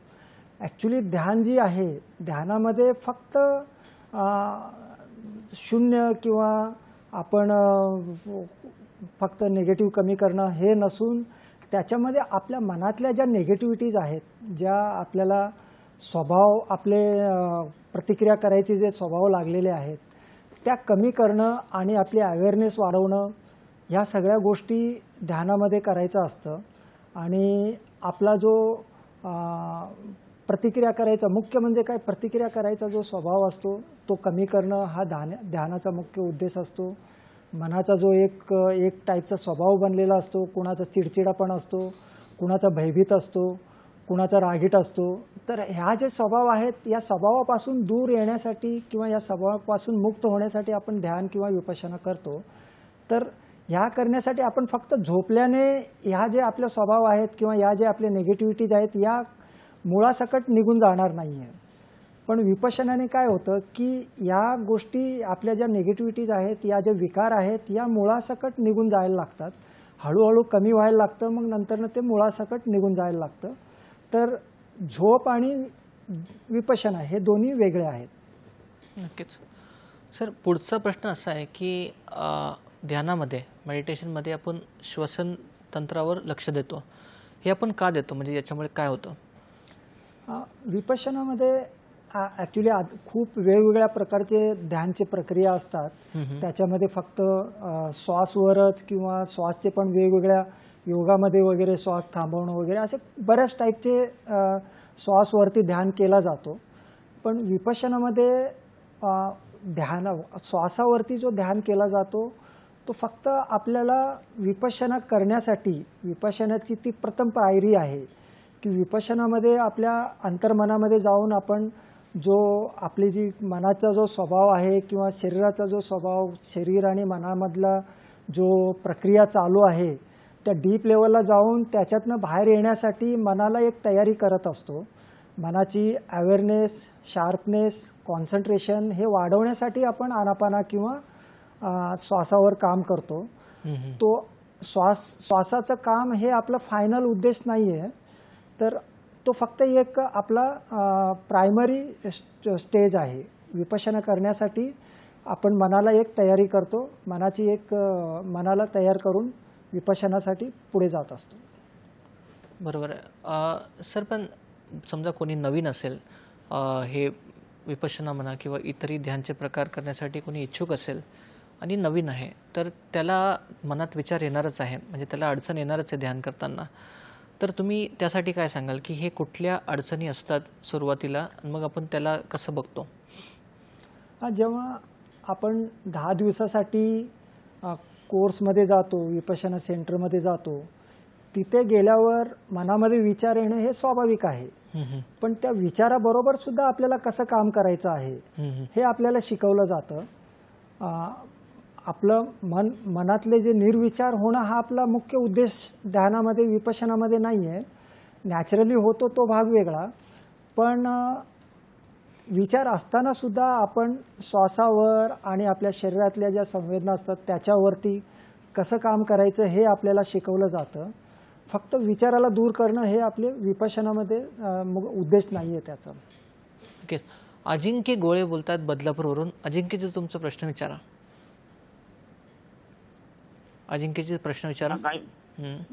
S2: ॲक्च्युली ध्यान जी आहे, ध्यानामध्ये फक्त शून्य किंवा आपण फक्त निगेटिव्ह कमी करणं हे नसून त्याच्यामध्ये आपल्या मनातल्या ज्या निगेटिव्हिटीज आहेत, ज्या आपल्याला स्वभाव आपले प्रतिक्रिया करायचे जे स्वभाव लागलेले आहेत त्या कमी करणं आणि आपली अवेअरनेस वाढवणं, ह्या सगळ्या गोष्टी ध्यानामध्ये करायचं असतं. आणि आपला जो प्रतिक्रिया करायचा, मुख्य म्हणजे काय, प्रतिक्रिया करायचा जो स्वभाव असतो तो कमी करणं हा ध्यानाचा मुख्य उद्देश असतो. मनाचा जो एक टाईपचा स्वभाव बनलेला असतो, कुणाचा चिडचिडापण असतो, कुणाचा भयभीत असतो, कुणाचा रागीट असतो, तर ह्या जे स्वभाव आहेत या स्वभावापासून दूर येण्यासाठी किंवा या स्वभावापासून मुक्त होण्यासाठी आपण ध्यान किंवा विपश्यना करतो. तर ह्या करण्यासाठी आपण फक्त झोपल्याने ह्या जे आपले स्वभाव आहेत किंवा या जे आपले निगेटिव्हिटीज आहेत या मुळासकट निघून जाणार नाही आहे. पण विपश्यनाने काय होतं की या गोष्टी, आपल्या ज्या निगेटिव्हिटीज आहेत, या ज्या विकार आहेत या मुळासकट निघून जायला लागतात, हळूहळू कमी व्हायला लागतं, मग नंतरनं ते मुळासकट निघून जायला लागतं. तर झोप आणि विपश्यना हे दोन्ही वेगळे आहेत.
S1: नक्कीच. सर, पुढचा प्रश्न असा आहे की ध्यानामध्ये, मेडिटेशनमध्ये आपण श्वसन तंत्रावर लक्ष देतो. हे आपण का देतो, म्हणजे याच्यामुळे काय होतं?
S2: विपश्यनामध्ये ॲक्च्युली खूप वेगवेगळ्या प्रकारचे ध्यानचे प्रक्रिया असतात. त्याच्यामध्ये फक्त श्वासवरच किंवा श्वासचे पण वेगवेगळ्या योगामध्ये वगैरे श्वास थांबवणं वगैरे असे बऱ्याच टाईपचे श्वासवरती ध्यान केला जातो. पण विपश्यनामध्ये श्वासावरती जो ध्यान केला जातो तो फक्त आपल्याला विपश्यना करण्यासाठी, विपश्यनाची ती प्रथम पायरी आहे की विपश्यनामध्ये आपल्या अंतर्मनामध्ये जाऊन आपण जो आपली जी मनाचा जो स्वभाव आहे किंवा शरीराचा जो स्वभाव, शरीर आणि मनामधला जो प्रक्रिया चालू आहे त्या डीप लेवलला जाऊन त्याच्यातनं बाहेर येण्यासाठी मनाला एक तयारी करत असतो. मनाची अवेअरनेस, शार्पनेस, कॉन्सन्ट्रेशन हे वाढवण्यासाठी आपण आनापाना किंवा श्वासावर काम करतो. तो श्वासाचं काम हे आपलं फायनल उद्देश नाही आहे, तर तो फक्त एक आपला प्रायमरी स्टेज आहे. विपश्यना करण्यासाठी आपण मनाला एक तयारी करतो, मनाला तयार करून विपश्यनासाठी पुढे जात असतो.
S1: बरोबर आहे. सर, पण समजा कोणी नवीन असेल, हे विपश्यना म्हणा किंवा इतरही ध्यानचे प्रकार करण्यासाठी कोणी इच्छुक असेल आणि नवीन आहे, तर त्याला मनात विचार येणारच आहे, म्हणजे त्याला अडचण येणारच आहे ध्यान करताना. तर तुम्ही त्यासाठी काय सांगाल की हे कुठल्या अडचणी असतात सुरुवातीला आणि मग आपण त्याला कसं बघतो?
S2: जेव्हा आपण 10 दिवसासाठी कोर्समध्ये जातो, विपश्यना सेंटरमध्ये जातो, तिथे गेल्यावर मनामध्ये विचार येणं हे स्वाभाविक आहे. पण त्या विचाराबरोबर सुद्धा आपल्याला कसं काम करायचं आहे हे आपल्याला शिकवलं जातं. आपलं मनातले जे निर्विचार होणं हा आपला मुख्य उद्देश ध्यानामध्ये विपश्यनामध्ये नाही आहे. नॅचरली होतो तो भाग वेगळा, पण विचार असताना सुद्धा आपण श्वासावर आणि आपल्या शरीरातल्या ज्या संवेदना असतात त्याच्यावरती कसं काम करायचं हे आपल्याला शिकवलं जातं. फक्त विचाराला दूर करणं हे आपले विपश्यनामध्ये उद्देश नाही आहे त्याचा.
S1: ओके. अजिंक्य गोळे बोलतात बदलापूरवरून. अजिंक्यजी तुमचा प्रश्न विचारा. अजिंक्यजी प्रश्न विचारा.
S6: काय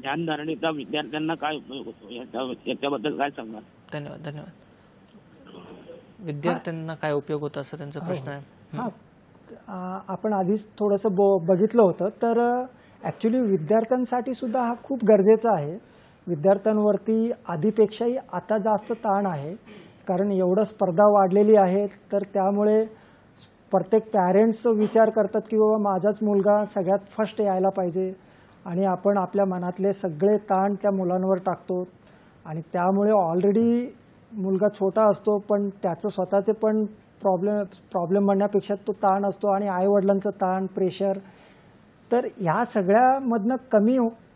S6: ध्यानधारणेचा विद्यार्थ्यांना काय उपयोग होतो याच्याबद्दल काय सांगणार?
S1: धन्यवाद. विद्यार्थ्यांना काय उपयोग होतो असं त्यांचा प्रश्न आहे.
S2: आपण आधीच थोडंसं बघितलं होतं, तर ॲक्च्युली विद्यार्थ्यांसाठी सुद्धा हा खूप गरजेचा आहे. विद्यार्थ्यांवरती आधीपेक्षाही आता जास्त ताण आहे, कारण एवढं स्पर्धा वाढलेली आहे. तर त्यामुळे प्रत्येक पॅरेंट्स विचार करतात की बाबा माझाच मुलगा सगळ्यात फर्स्ट यायला पाहिजे, आणि आपण आपल्या मनातले सगळे ताण त्या मुलांवर टाकतो. आणि त्यामुळे ऑलरेडी मुलगा छोटा असतो, पण त्याचं स्वतःचे पण प्रॉब्लेम म्हणण्यापेक्षा तो ताण असतो, आणि आईवडिलांचं ताण, प्रेशर. तर ह्या सगळ्यामधनं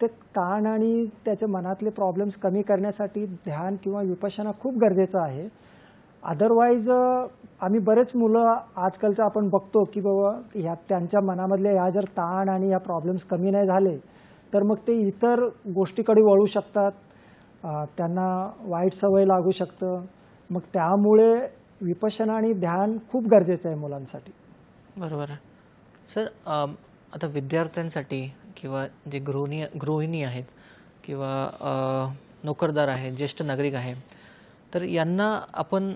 S2: ते ताण आणि त्याच्या मनातले प्रॉब्लेम्स कमी करण्यासाठी ध्यान किंवा विपश्यना खूप गरजेचं आहे. अदरवाईज आम्ही बरेच मुलं आजकालचं आपण बघतो की बाबा त्यांच्या मनामधले ह्या जर ताण आणि ह्या प्रॉब्लेम्स कमी नाही झाले तर मग ते इतर गोष्टीकडे वळू शकतात, त्यांना वाईट सवय लागू शकतं. मग त्यामुळे विपश्यना आणि ध्यान खूप गरजेचं आहे मुलांसाठी.
S1: बरोबर आहे सर. आता विद्यार्थ्यांसाठी किंवा जे गृहिणी आहेत किंवा नोकरदार आहेत, ज्येष्ठ नागरिक आहेत, तर यांना आपण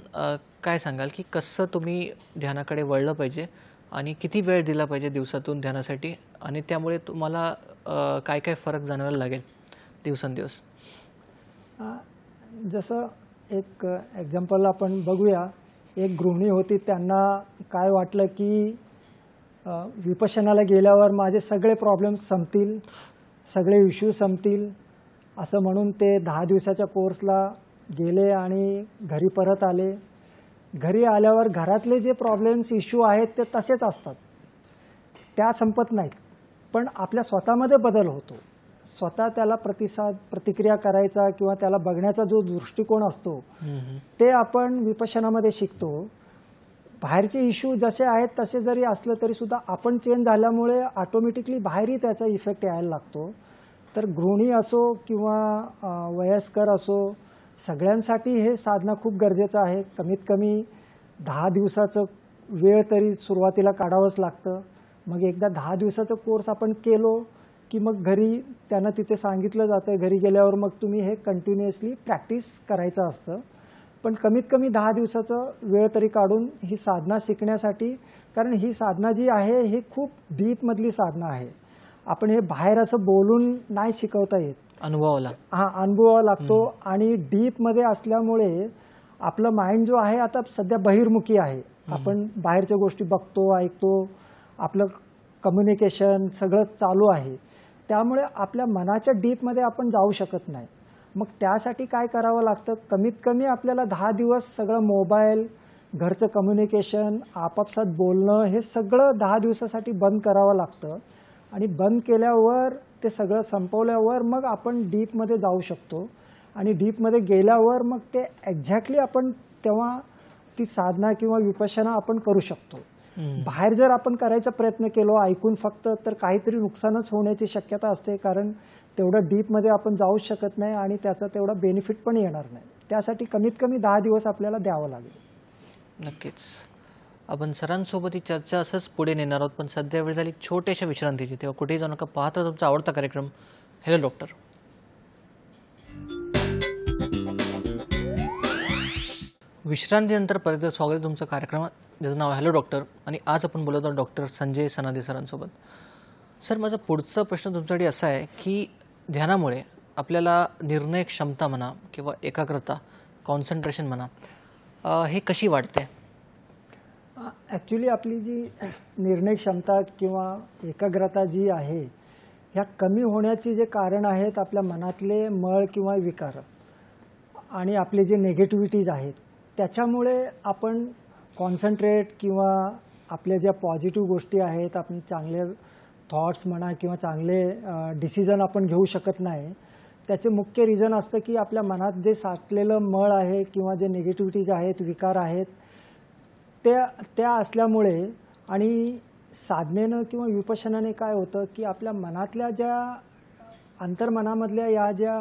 S1: काय सांगाल की कसं तुम्ही ध्यानाकडे वळलं पाहिजे आणि किती वेळ दिला पाहिजे दिवसातून ध्यानासाठी, आणि त्यामुळे तुम्हाला काय काय फरक जाणवायला लागेल दिवसेंदिवस?
S2: जसं एक एक्झाम्पल आपण बघूया. एक गृहिणी होती, त्यांना काय वाटलं की विपश्यनाला गेल्यावर माझे सगळे प्रॉब्लेम्स संपतील, सगळे इश्यू संपतील, असं म्हणून ते 10 दिवसाच्या कोर्सला गेले आणि घरी परत आले. घरी आल्यावर घरातले जे प्रॉब्लेम्स, इश्यू आहेत ते तसेच असतात, त्या संपत नाहीत. पण आपल्या स्वतःमध्ये बदल होतो. स्वतः त्याला प्रतिक्रिया करायचा किंवा त्याला बघण्याचा जो दृष्टिकोन असतो ते आपण विपश्यनामध्ये शिकतो. बाहेरचे इश्यू जसे आहेत तसे जरी असलं तरी सुद्धा आपण चेंज झाल्यामुळे ऑटोमॅटिकली बाहेरही त्याचा इफेक्ट यायला लागतो. तर गृहिणी असो किंवा वयस्कर असो, सगळ्यांसाठी हे साधना खूप गरजेचं आहे. कमीत कमी 10 दिवसाचं वेळ तरी सुरुवातीला काढावंच लागतं. मग एकदा 10 दिवसाचा कोर्स आपण केलो की मग घरी त्यांना तिथे सांगितलं जातं, घरी गेल्यावर मग तुम्ही हे कंटिन्युअसली प्रॅक्टिस करायचं असतं. पण कमीत कमी 10 दिवसाचं वेळ तरी काढून ही साधना शिकण्यासाठी, कारण ही साधना जी आहे ही खूप डीपमधली साधना आहे. आपण हे बाहेर असं बोलून नाही शिकवता येत,
S1: अनुभवाला
S2: अनुभवावा लागतो. आणि डीपमध्ये असल्यामुळे आपलं माइंड जो आहे आता सध्या बहिर्मुखी आहे. आपण बाहेरच्या गोष्टी बघतो, ऐकतो, आपलं कम्युनिकेशन सगळं चालू आहे. त्यामुळे आपल्या मनाच्या डीपमध्ये आपण जाऊ शकत नाही. मग त्यासाठी काय करावं लागतं, कमीत कमी आपल्याला 10 दिवस सगळं मोबाईल, घरचं कम्युनिकेशन, आपापसात बोलणं हे सगळं 10 दिवसासाठी बंद करावं लागतं. आणि बंद केल्यावर ते सगळं संपवल्यावर मग आपण डीपमध्ये जाऊ शकतो. आणि डीपमध्ये गेल्यावर मग ते एक्झॅक्टली आपण तेव्हा ती साधना किंवा विपश्यना आपण करू शकतो. बाहेर जर आपण करायचा प्रयत्न केलो ऐकून फक्त, तर काहीतरी नुकसानच होण्याची शक्यता असते, कारण तेवढं डीपमध्ये आपण जाऊ शकत नाही आणि त्याचा तेवढा बेनिफिट पण येणार नाही. त्यासाठी कमीत कमी 10 दिवस आपल्याला द्यावं लागेल.
S1: नक्कीच. आपण सरांसोबत ही चर्चा असंच पुढे नेणार आहोत, पण सध्या वेळ झाली छोट्याशा विश्रांतीची. तेव्हा कुठेही जाऊ नका, पाहता तुमचा आवडता कार्यक्रम हॅलो डॉक्टर. विश्रांतीनंतर परत स्वागत आहे तुमचं कार्यक्रमात, ज्याचं नाव आहे हॅलो डॉक्टर. आणि आज आपण बोलत आहोत डॉक्टर संजय सनादे सरांसोबत. सर, माझा पुढचा प्रश्न तुमच्यासाठी असा आहे की ध्यानामुळे आपल्याला निर्णय क्षमता म्हणा किंवा एकाग्रता, कॉन्सन्ट्रेशन म्हणा, हे कशी वाढते?
S2: ॲक्च्युली आपली जी निर्णय क्षमता किंवा एकाग्रता जी आहे, ह्या कमी होण्याची जे कारण आहेत आपल्या मनातले मळ किंवा विकार आणि आपले जे नेगेटिव्हिटीज आहेत, त्याच्यामुळे आपण कॉन्सन्ट्रेट किंवा आपल्या ज्या पॉझिटिव्ह गोष्टी आहेत, आपण चांगले थॉट्स म्हणा किंवा चांगले डिसिजन आपण घेऊ शकत नाही. त्याचे मुख्य रिझन असतं की आपल्या मनात जे साठलेलं मळ आहे किंवा जे नेगेटिव्हिटीज आहेत, विकार आहेत, त्या असल्यामुळे. आणि साधनेनं किंवा विपश्यनाने काय होतं की आपल्या मनातल्या ज्या अंतर्मनामधल्या या ज्या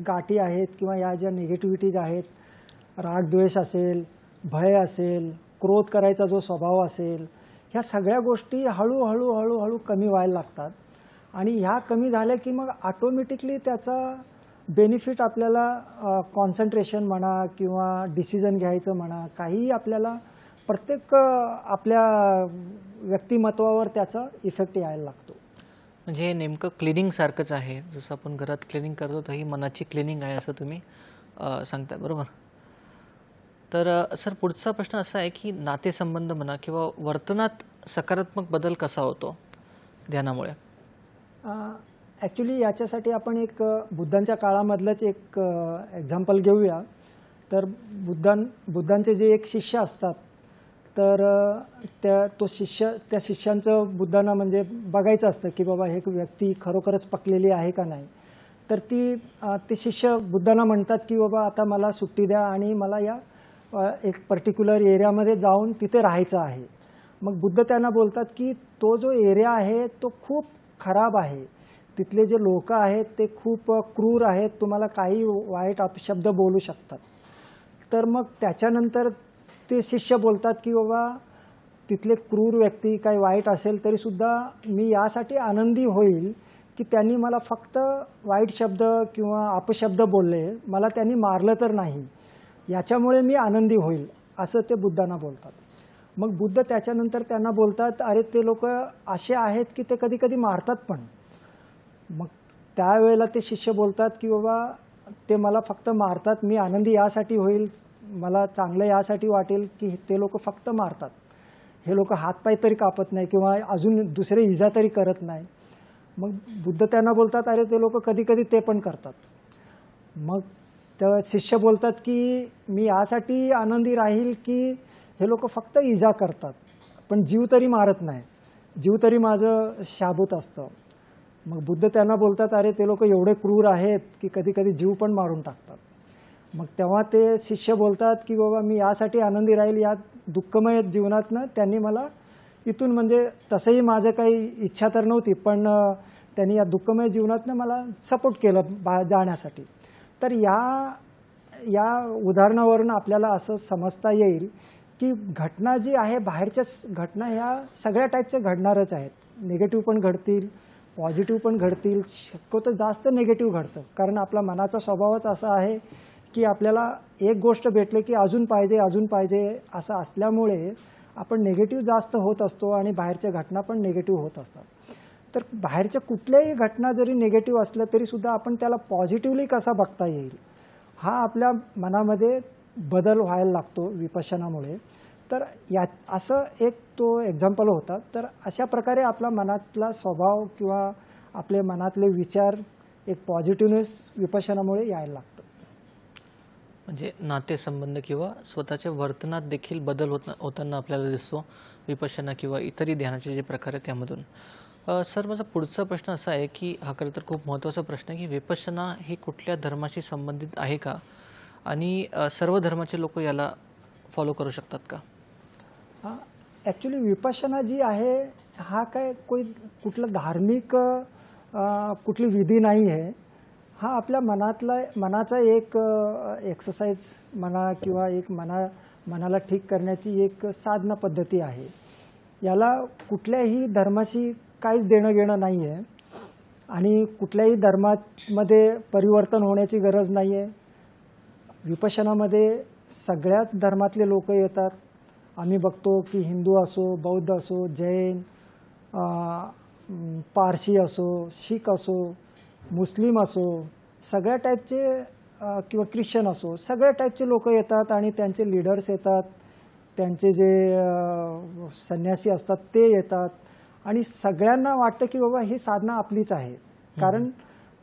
S2: गाठी आहेत किंवा या ज्या निगेटिव्हिटीज आहेत, रागद्वेष असेल, भय असेल, क्रोध करायचा जो स्वभाव असेल, ह्या सगळ्या गोष्टी हळूहळू हळूहळू कमी व्हायला लागतात. आणि ह्या कमी झाल्या की मग ऑटोमॅटिकली त्याचा बेनिफिट आपल्याला कॉन्सन्ट्रेशन म्हणा किंवा डिसिजन घ्यायचं म्हणा, काहीही आपल्याला प्रत्येक आपल्या व्यक्तिमत्वावर त्याचा इफेक्ट यायला लागतो.
S1: म्हणजे हे नेमकं क्लिनिंग सारखंच आहे. जसं आपण घरात क्लिनिंग करतो तर ही मनाची क्लिनिंग आहे असं तुम्ही सांगताय, बरोबर? तर सर, पुढचा प्रश्न असा आहे की नातेसंबंध म्हणा किंवा वर्तनात सकारात्मक बदल कसा होतो ध्यानामुळे?
S2: ॲक्च्युली याच्यासाठी आपण एक बुद्धांच्या काळामधलंच एक एक्झाम्पल घेऊया. तर बुद्धांचे जे एक शिष्य असतात, तर त्या शिष्यांचं बुद्धांना म्हणजे बघायचं असतं की बाबा हे व्यक्ती खरोखरच पकलेली आहे का नाही. तर ते शिष्य बुद्धांना म्हणतात की बाबा आता मला सुट्टी द्या आणि मला या एक पर्टिक्युलर एरियामध्ये जाऊन तिथे राहायचं आहे. मग बुद्ध त्यांना बोलतात की तो जो एरिया आहे तो खूप खराब आहे, तिथले जे लोक आहेत ते खूप क्रूर आहेत, तुम्हाला काही वाईट अपशब्द बोलू शकतात. तर मग त्याच्यानंतर ते शिष्य बोलतात की बाबा तिथले क्रूर व्यक्ती काही वाईट असेल तरीसुद्धा मी यासाठी आनंदी होईल की त्यांनी मला फक्त वाईट शब्द किंवा अपशब्द बोलले, मला त्यांनी मारलं तर नाही, याच्यामुळे मी आनंदी होईल, असं ते बुद्धांना बोलतात. मग बुद्ध त्याच्यानंतर त्यांना बोलतात, अरे ते लोक असे आहेत की ते कधी कधी मारतात पण. मग त्यावेळेला ते शिष्य बोलतात की बाबा ते मला फक्त मारतात, मी आनंदी यासाठी होईल, मला चांगलं यासाठी वाटेल की ते लोक फक्त मारतात, हे लोक हातपाय तरी कापत नाही किंवा अजून दुसरे इजा तरी करत नाही. मग बुद्ध त्यांना बोलतात, अरे ते लोक कधी कधी ते पण करतात. मग त्या शिष्य बोलतात की मी यासाठी आनंदी राहील की हे लोक फक्त इजा करतात पण जीव तरी मारत नाही, जीव तरी माझं शाबूत असतं. मग बुद्ध त्यांना बोलतात, अरे ते लोक एवढे क्रूर आहेत की कधी कधी जीव पण मारून टाकतात. मग तेव्हा ते शिष्य बोलतात की बाबा मी यासाठी आनंदी राहील, या दुःखमय जीवनातनं त्यांनी मला इथून, म्हणजे तसंही माझं काही इच्छा तर नव्हती, पण त्यांनी या दुःखमय जीवनातनं मला सपोर्ट केलं जाण्यासाठी. तर या उदाहरणावरून आपल्याला असं समजता येईल की घटना जी आहे, बाहेरच्याच घटना ह्या सगळ्या टाईपच्या घडणारच आहेत. निगेटिव्ह पण घडतील, पॉझिटिव्ह पण घडतील, शक्यतो जास्त निगेटिव्ह घडतं. कारण आपला मनाचा स्वभावच असा आहे की आपल्याला एक गोष्ट भेटली की अजून पाहिजे अजून पाहिजे असं असल्यामुळे आपण निगेटिव्ह जास्त होत असतो आणि बाहेरच्या घटना पण निगेटिव्ह होत असतात. तर बाहेरच्या कुठल्याही घटना जरी निगेटिव्ह असल्या तरीसुद्धा आपण त्याला पॉझिटिव्हली कसा बघता येईल, हा आपल्या मनामध्ये बदल व्हायला लागतो विपश्यनामुळे. तर असं एक तो एक्झाम्पल होता. तर अशा प्रकारे आपला मनातला स्वभाव किंवा आपले मनातले विचार एक पॉझिटिव्हनेस विपश्यनामुळे यायला लागतं.
S1: म्हणजे नातेसंबंध किंवा स्वतःच्या वर्तनात देखील बदल होताना आपल्याला दिसतो विपश्यना किंवा इतरही ध्यानाचे जे प्रकार आहेत त्यामधून. सर, माझा पुढचा प्रश्न असा आहे की हा खरं तर खूप महत्त्वाचा प्रश्न आहे की विपश्यना ही कुठल्या धर्माशी संबंधित आहे का, आणि सर्व धर्माचे लोक याला फॉलो करू शकतात का?
S2: ॲक्च्युली विपश्यना जी आहे हा काय कुठलं धार्मिक कुठली विधी नाही आहे. हा आपल्या मनाचा एक एक्सरसाइज म्हणा किंवा एक मनाला ठीक करण्याची एक साधना पद्धती आहे. याला कुठल्याही धर्माशी काहीच देणं घेणं नाही आहे आणि कुठल्याही धर्मामध्ये परिवर्तन होण्याची गरज नाही आहे. विपश्यनामध्ये सगळ्याच धर्मातले लोक येतात. आम्ही बघतो की हिंदू असो, बौद्ध असो, जैन, पारशी असो, शीख असो, मुस्लिम असो, सगळ्या टाईपचे किंवा ख्रिश्चन असो, सगळ्या टाईपचे लोक येतात आणि त्यांचे लीडर्स येतात, त्यांचे जे संन्यासी असतात ते येतात आणि सगळ्यांना वाटतं की बाबा ही साधना आपलीच आहे. कारण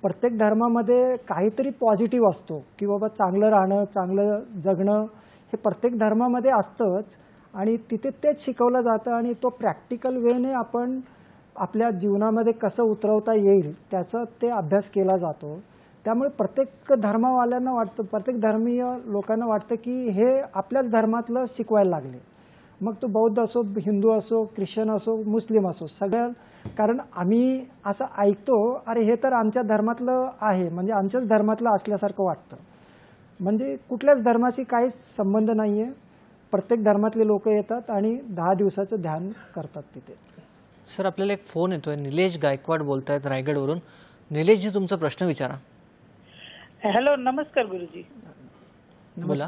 S2: प्रत्येक धर्मामध्ये काहीतरी पॉझिटिव्ह असतो की बाबा चांगलं राहणं, चांगलं जगणं हे प्रत्येक धर्मामध्ये असतंच आणि तिथे तेच शिकवलं जातं आणि तो प्रॅक्टिकल वेने आपण आपल्या जीवनामध्ये कसं उतरवता येईल त्याचा ते अभ्यास केला जातो. त्यामुळे प्रत्येक धर्मवाल्यांना वाटतं, प्रत्येक धर्मीय लोकांना वाटतं की हे आपल्याच धर्मातलं शिकवायला लागले. मग तो बौद्ध असो, हिंदू असो, ख्रिश्चन असो, मुस्लिम असो, सगळ्या. कारण आम्ही असं ऐकतो, अरे हे तर आमच्या धर्मातलं आहे, म्हणजे आमच्याच धर्मातलं असल्यासारखं वाटतं. म्हणजे कुठल्याच धर्माशी काहीच संबंध नाही आहे. प्रत्येक धर्मातले लोक येतात आणि 10 दिवसाचं ध्यान करतात तिथे.
S1: सर, आपल्याला एक फोन येतोय. निलेश गायकवाड बोलतायत रायगडवरून. निलेशजी, तुमचा प्रश्न विचारा.
S7: हॅलो, नमस्कार गुरुजी.
S1: बोला.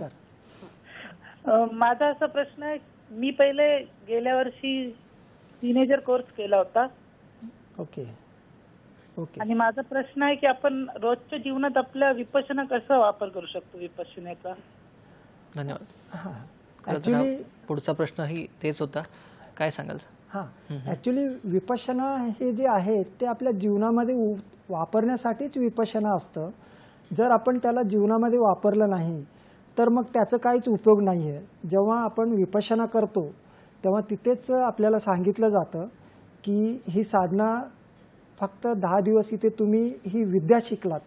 S7: माझा असा प्रश्न आहे, मी पहिले गेल्या वर्षी टीनेजर कोर्स केला होता.
S2: Okay okay.
S7: आणि माझा प्रश्न आहे की आपण रोजच्या जीवनात आपल्या विपश्यना कसा वापर करू शकतो विपश्यनेचा.
S1: धन्यवाद. खरं तर
S2: ॲक्च्युली
S1: हा पुढचा प्रश्नही तेच होता. काय सांगाल?
S2: हां, ॲक्च्युली विपश्यना हे जे आहे ते आपल्या जीवनामध्ये वापरण्यासाठीच विपश्यना असतं. जर आपण त्याला जीवनामध्ये वापरलं नाही तर मग त्याचं काहीच उपयोग नाही आहे. जेव्हा आपण विपश्यना करतो तेव्हा तिथेच आपल्याला सांगितलं जातं की ही साधना फक्त 10 दिवस इथे तुम्ही ही विद्या शिकलात,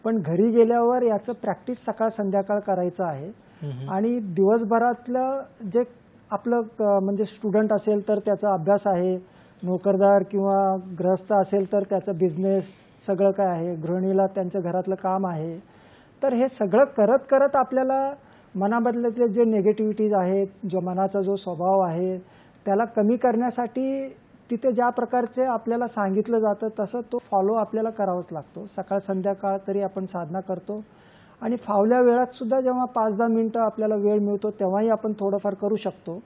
S2: पण घरी गेल्यावर याचं प्रॅक्टिस सकाळ संध्याकाळ करायचं आहे. आणि दिवसभरातलं जे आपलं म्हणजे स्टुडंट असेल तर त्याचा अभ्यास आहे, नोकरदार किंवा गृहस्थ असेल तर त्याचा बिझनेस सगळं काय आहे, गृहिणीला त्यांच्या घरातलं काम आहे. तर हे सगळं करत करत आपल्याला मनाबदल्यातले जे निगेटिव्हिटीज आहेत, जो मनाचा जो स्वभाव आहे त्याला कमी करण्यासाठी तिथे ज्या प्रकारचे आपल्याला सांगितलं जातं तसं तो फॉलो आपल्याला करावाच लागतो. सकाळ संध्याकाळ तरी आपण साधना करतो आणि फावल्या वेळात सुद्धा जेव्हा 5-10 मिनटं आपल्याला वेळ मिळतो तेव्हाही आपण थोडंफार करू शकतो.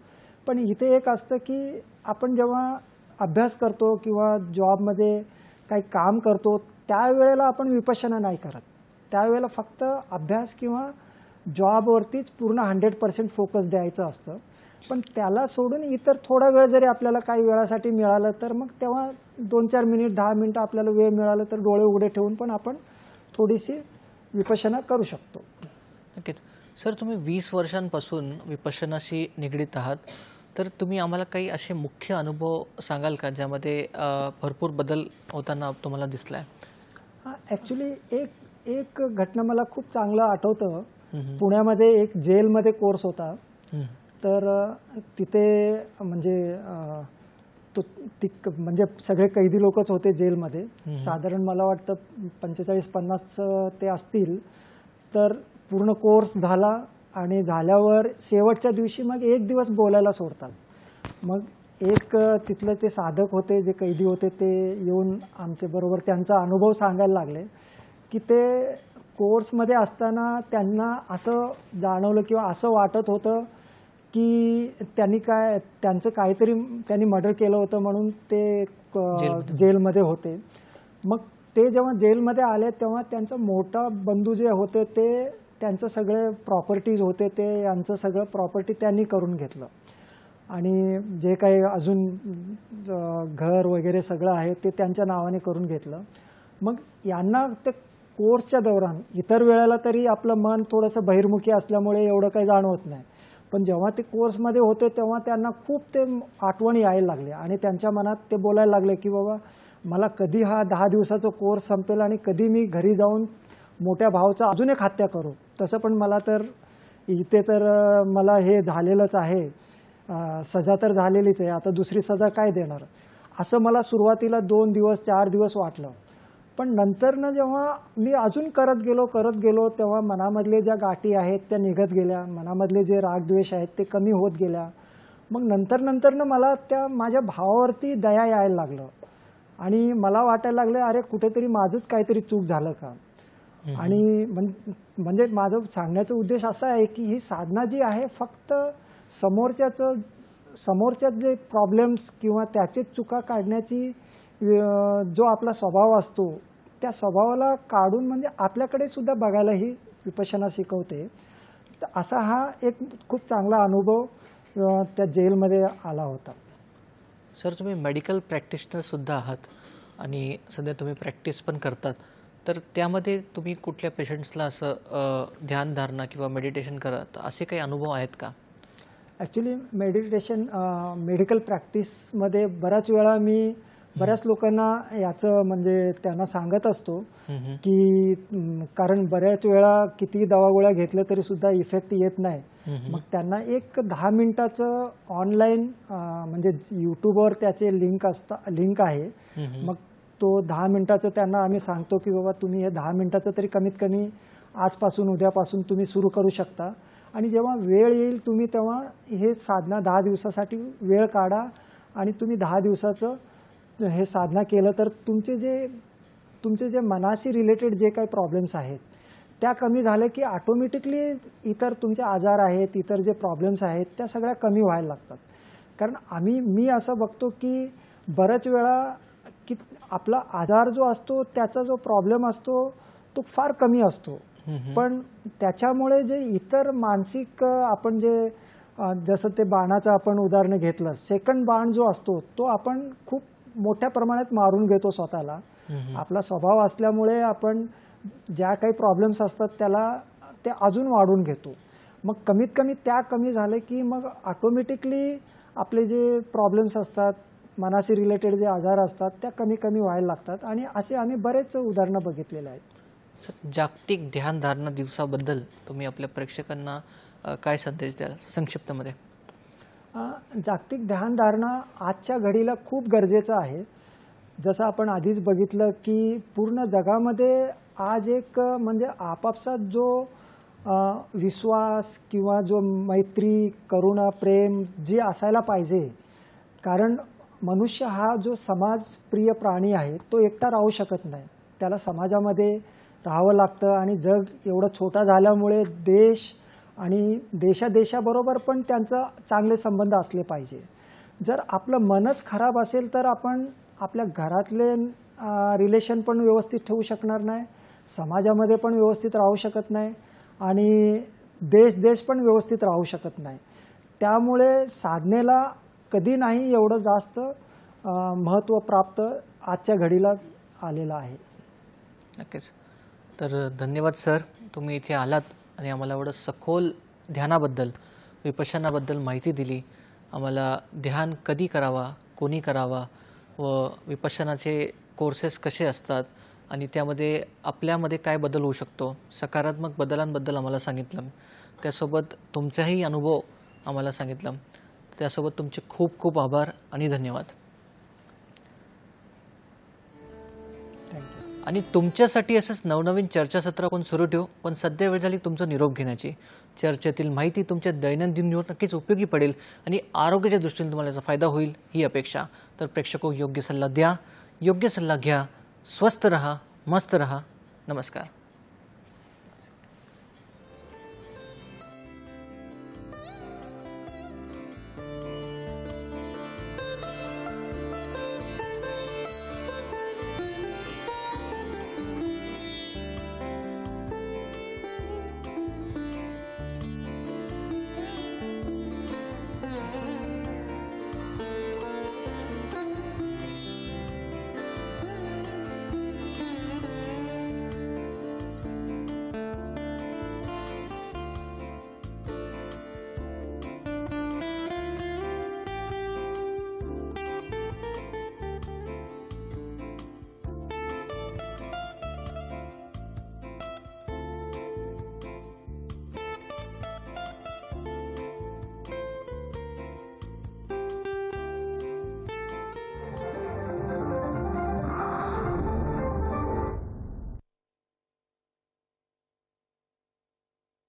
S2: पण इथे एक असतं की आपण जेव्हा अभ्यास करतो किंवा जॉबमध्ये काही काम करतो त्यावेळेला आपण विपश्यना नाही करत. त्यावेळेला फक्त अभ्यास किंवा जॉबवरतीच पूर्ण 100% फोकस द्यायचं असतं. पण त्याला सोडून इतर थोडा वेळ जरी आपल्याला काही वेळासाठी मिळालं तर मग तेव्हा 2-4 मिनिट 10 मिनिटं आपल्याला वेळ मिळालं तर डोळे उघडे ठेवून पण आपण थोडीशी विपश्यना करू शकतो.
S1: नक्कीच. सर, तुम्ही 20 वर्षांपासून विपश्यनाशी निगडीत आहात, तर तुम्ही आम्हाला काही असे मुख्य अनुभव सांगाल का ज्यामध्ये भरपूर बदल होताना तुम्हाला दिसलाय?
S2: हां, ॲक्च्युली एक घटना मला खूप चांगलं आठवतं. पुण्यामध्ये एक जेलमध्ये कोर्स होता. तर तिथे म्हणजे म्हणजे सगळे कैदी लोकच होते जेलमध्ये. साधारण मला वाटतं 45-50 ते असतील. तर पूर्ण कोर्स झाला आणि झाल्यावर शेवटच्या दिवशी मग 1 दिवस बोलायला सोडतात. मग एक तिथले ते साधक होते, जे कैदी होते, ते येऊन आमच्याबरोबर त्यांचा अनुभव सांगायला लागले की ते कोर्समध्ये असताना त्यांना असं जाणवलं किंवा असं वाटत होतं की त्यांचं काहीतरी त्यांनी मर्डर केलं होतं म्हणून ते जेलमध्ये होते. मग ते जेव्हा जेलमध्ये आले तेव्हा त्यांचा मोठा बंधू जे होते ते त्यांचं सगळे प्रॉपर्टीज होते ते यांचं सगळं प्रॉपर्टी त्यांनी करून घेतलं आणि जे काही अजून घर वगैरे सगळं आहे ते त्यांच्या नावाने करून घेतलं. मग यांना ते कोर्सच्या दौरान इतर वेळेला तरी आपलं मन थोडंसं बहिर्मुखी असल्यामुळे एवढं काही जाणवत नाही, पण जेव्हा ते कोर्समध्ये होते तेव्हा त्यांना खूप ते आठवणी यायला लागले आणि त्यांच्या मनात ते बोलायला लागले की बाबा मला कधी हा 10 दिवसाचा कोर्स संपेल आणि कधी मी घरी जाऊन मोठ्या भावाचा अजून एक हत्या करू. तसं पण मला तर इथे तर मला हे झालेलंच आहे, सजा तर झालेलीच आहे, आता दुसरी सजा काय देणार, असं मला सुरुवातीला 2 दिवस 4 दिवस वाटलं. पण नंतरनं जेव्हा मी अजून करत गेलो तेव्हा मनामधले ज्या गाठी आहेत त्या निघत गेल्या, मनामधले जे रागद्वेष आहेत ते कमी होत गेल्या. मग नंतरनं मला त्या माझ्या भावावरती दया यायला लागलं आणि मला वाटायला लागलं अरे कुठेतरी माझंच काहीतरी चूक झालं का. आणि म्हणजे माझं सांगण्याचा उद्देश असा आहे की ही साधना जी आहे फक्त समोरच्याच जे प्रॉब्लेम्स किंवा त्याचे चुका काढण्याची जो आपला स्वभाव असतो त्या स्वभावाला काढून म्हणजे आपल्याकडे सुद्धा बघायला ही विपश्यना शिकवते. तर असा हा एक खूप चांगला अनुभव त्या जेलमध्ये आला होता.
S1: सर, तुम्ही मेडिकल प्रॅक्टिशनरसुद्धा आहात आणि सध्या तुम्ही प्रॅक्टिस पण करतात. तर त्यामध्ये तुम्ही कुठल्या पेशंट्सला असं ध्यानधारणा किंवा मेडिटेशन करत असे काही अनुभव आहेत का?
S2: ॲक्च्युली मेडिकल प्रॅक्टिसमध्ये बऱ्याच वेळा मी बऱ्याच लोकांना याचं म्हणजे त्यांना सांगत असतो की कारण बऱ्याच वेळा किती दवागोळ्या घेतल्या तरी सुद्धा इफेक्ट येत नाही. मग त्यांना एक 10 मिनिटाचं ऑनलाईन म्हणजे यूट्यूबवर त्याचे लिंक आहे. मग तो 10 मिनिटाचं त्यांना आम्ही सांगतो की बाबा तुम्ही हे 10 मिनिटाचं तरी कमीत कमी आजपासून उद्यापासून तुम्ही सुरू करू शकता. आणि जेव्हा वेळ येईल तुम्ही तेव्हा हे साधना 10 दिवसासाठी वेळ काढा आणि तुम्ही 10 दिवसाचं हे साधना केलं तर तुमचे जे मनाशी रिलेटेड जे काही प्रॉब्लेम्स आहेत त्या कमी झाले की ऑटोमॅटिकली इतर तुमचे आजार आहेत, इतर जे प्रॉब्लेम्स आहेत त्या सगळ्या कमी व्हायला लागतात. कारण मी असं बघतो की बऱ्याच वेळा की आपला आजार जो असतो त्याचा जो प्रॉब्लेम असतो तो फार कमी असतो, पण त्याच्यामुळे जे इतर मानसिक आपण जे जसं ते बाणाचं आपण उदाहरण घेतलं, सेकंड बाण जो असतो तो आपण खूप मोठ्या प्रमाणात मारून घेतो स्वतःला. आपला स्वभाव असल्यामुळे आपण ज्या काही प्रॉब्लेम्स असतात त्याला ते अजून वाढून घेतो. मग कमीत कमी त्या कमी झाले की मग ऑटोमॅटिकली आपले जे प्रॉब्लेम्स असतात, मनाशी रिलेटेड जे आजार असतात त्या कमी कमी व्हायला लागतात. आणि असे आम्ही बरेच उदाहरणं बघितलेले आहेत.
S1: जागतिक ध्यानधारणा दिवसाबद्दल तुम्ही आपल्या प्रेक्षकांना काय संदेश द्याल संक्षिप्तमध्ये?
S2: जागतिक ध्यानधारणा आजच्या घडीला खूप गरजेचं आहे. जसं आपण आधीच बघितलं की पूर्ण जगामध्ये आज एक म्हणजे आपापसात जो विश्वास किंवा जो मैत्री, करुणा, प्रेम जे असायला पाहिजे, कारण मनुष्य हा जो समाजप्रिय प्राणी आहे तो एकटा राहू शकत नाही. त्याला समाजामध्ये राहावं लागतं आणि जग एवढं छोटा झाल्यामुळे देश आणि देशाबरोबर पण त्यांचं चांगले संबंध असले पाहिजे. जर आपलं मनच खराब असेल तर आपण आपल्या घरातले रिलेशन पण व्यवस्थित ठेवू शकणार नाही, समाजामध्ये पण व्यवस्थित राहू शकत नाही आणि देश पण व्यवस्थित राहू शकत नाही. त्यामुळे साधनेला कधी नाही एवढं जास्त महत्त्व प्राप्त आजच्या घडीला आलेलं आहे.
S1: नक्कीच. तर धन्यवाद सर, तुम्ही इथे आलात आणि आम्हाला एवढं सखोल ध्यानाबद्दल, विपश्यनाबद्दल माहिती दिली. आम्हाला ध्यान कधी करावा, कोणी करावा व विपश्यनाचे कोर्सेस कसे असतात आणि त्यामध्ये आपल्यामध्ये काय बदल होऊ शकतो, सकारात्मक बदलांबद्दल आम्हाला सांगितलं. त्यासोबत तुमचाही अनुभव आम्हाला सांगितलं. त्यासोबत तुमचे खूप खूप आभार आणि धन्यवाद. आणि तुमच्यासाठी असंच नवनवीन चर्चासत्र आपण सुरू ठेवू. पण सध्या वेळ झाली तुमचा निरोप घेण्याची. चर्चेतील माहिती तुमच्या दैनंदिन जीवनात नक्कीच उपयोगी पडेल आणि आरोग्याच्या दृष्टीने तुम्हाला याचा फायदा होईल ही अपेक्षा. तर प्रेक्षको, योग्य सल्ला द्या, योग्य सल्ला घ्या, स्वस्थ रहा, मस्त रहा. नमस्कार.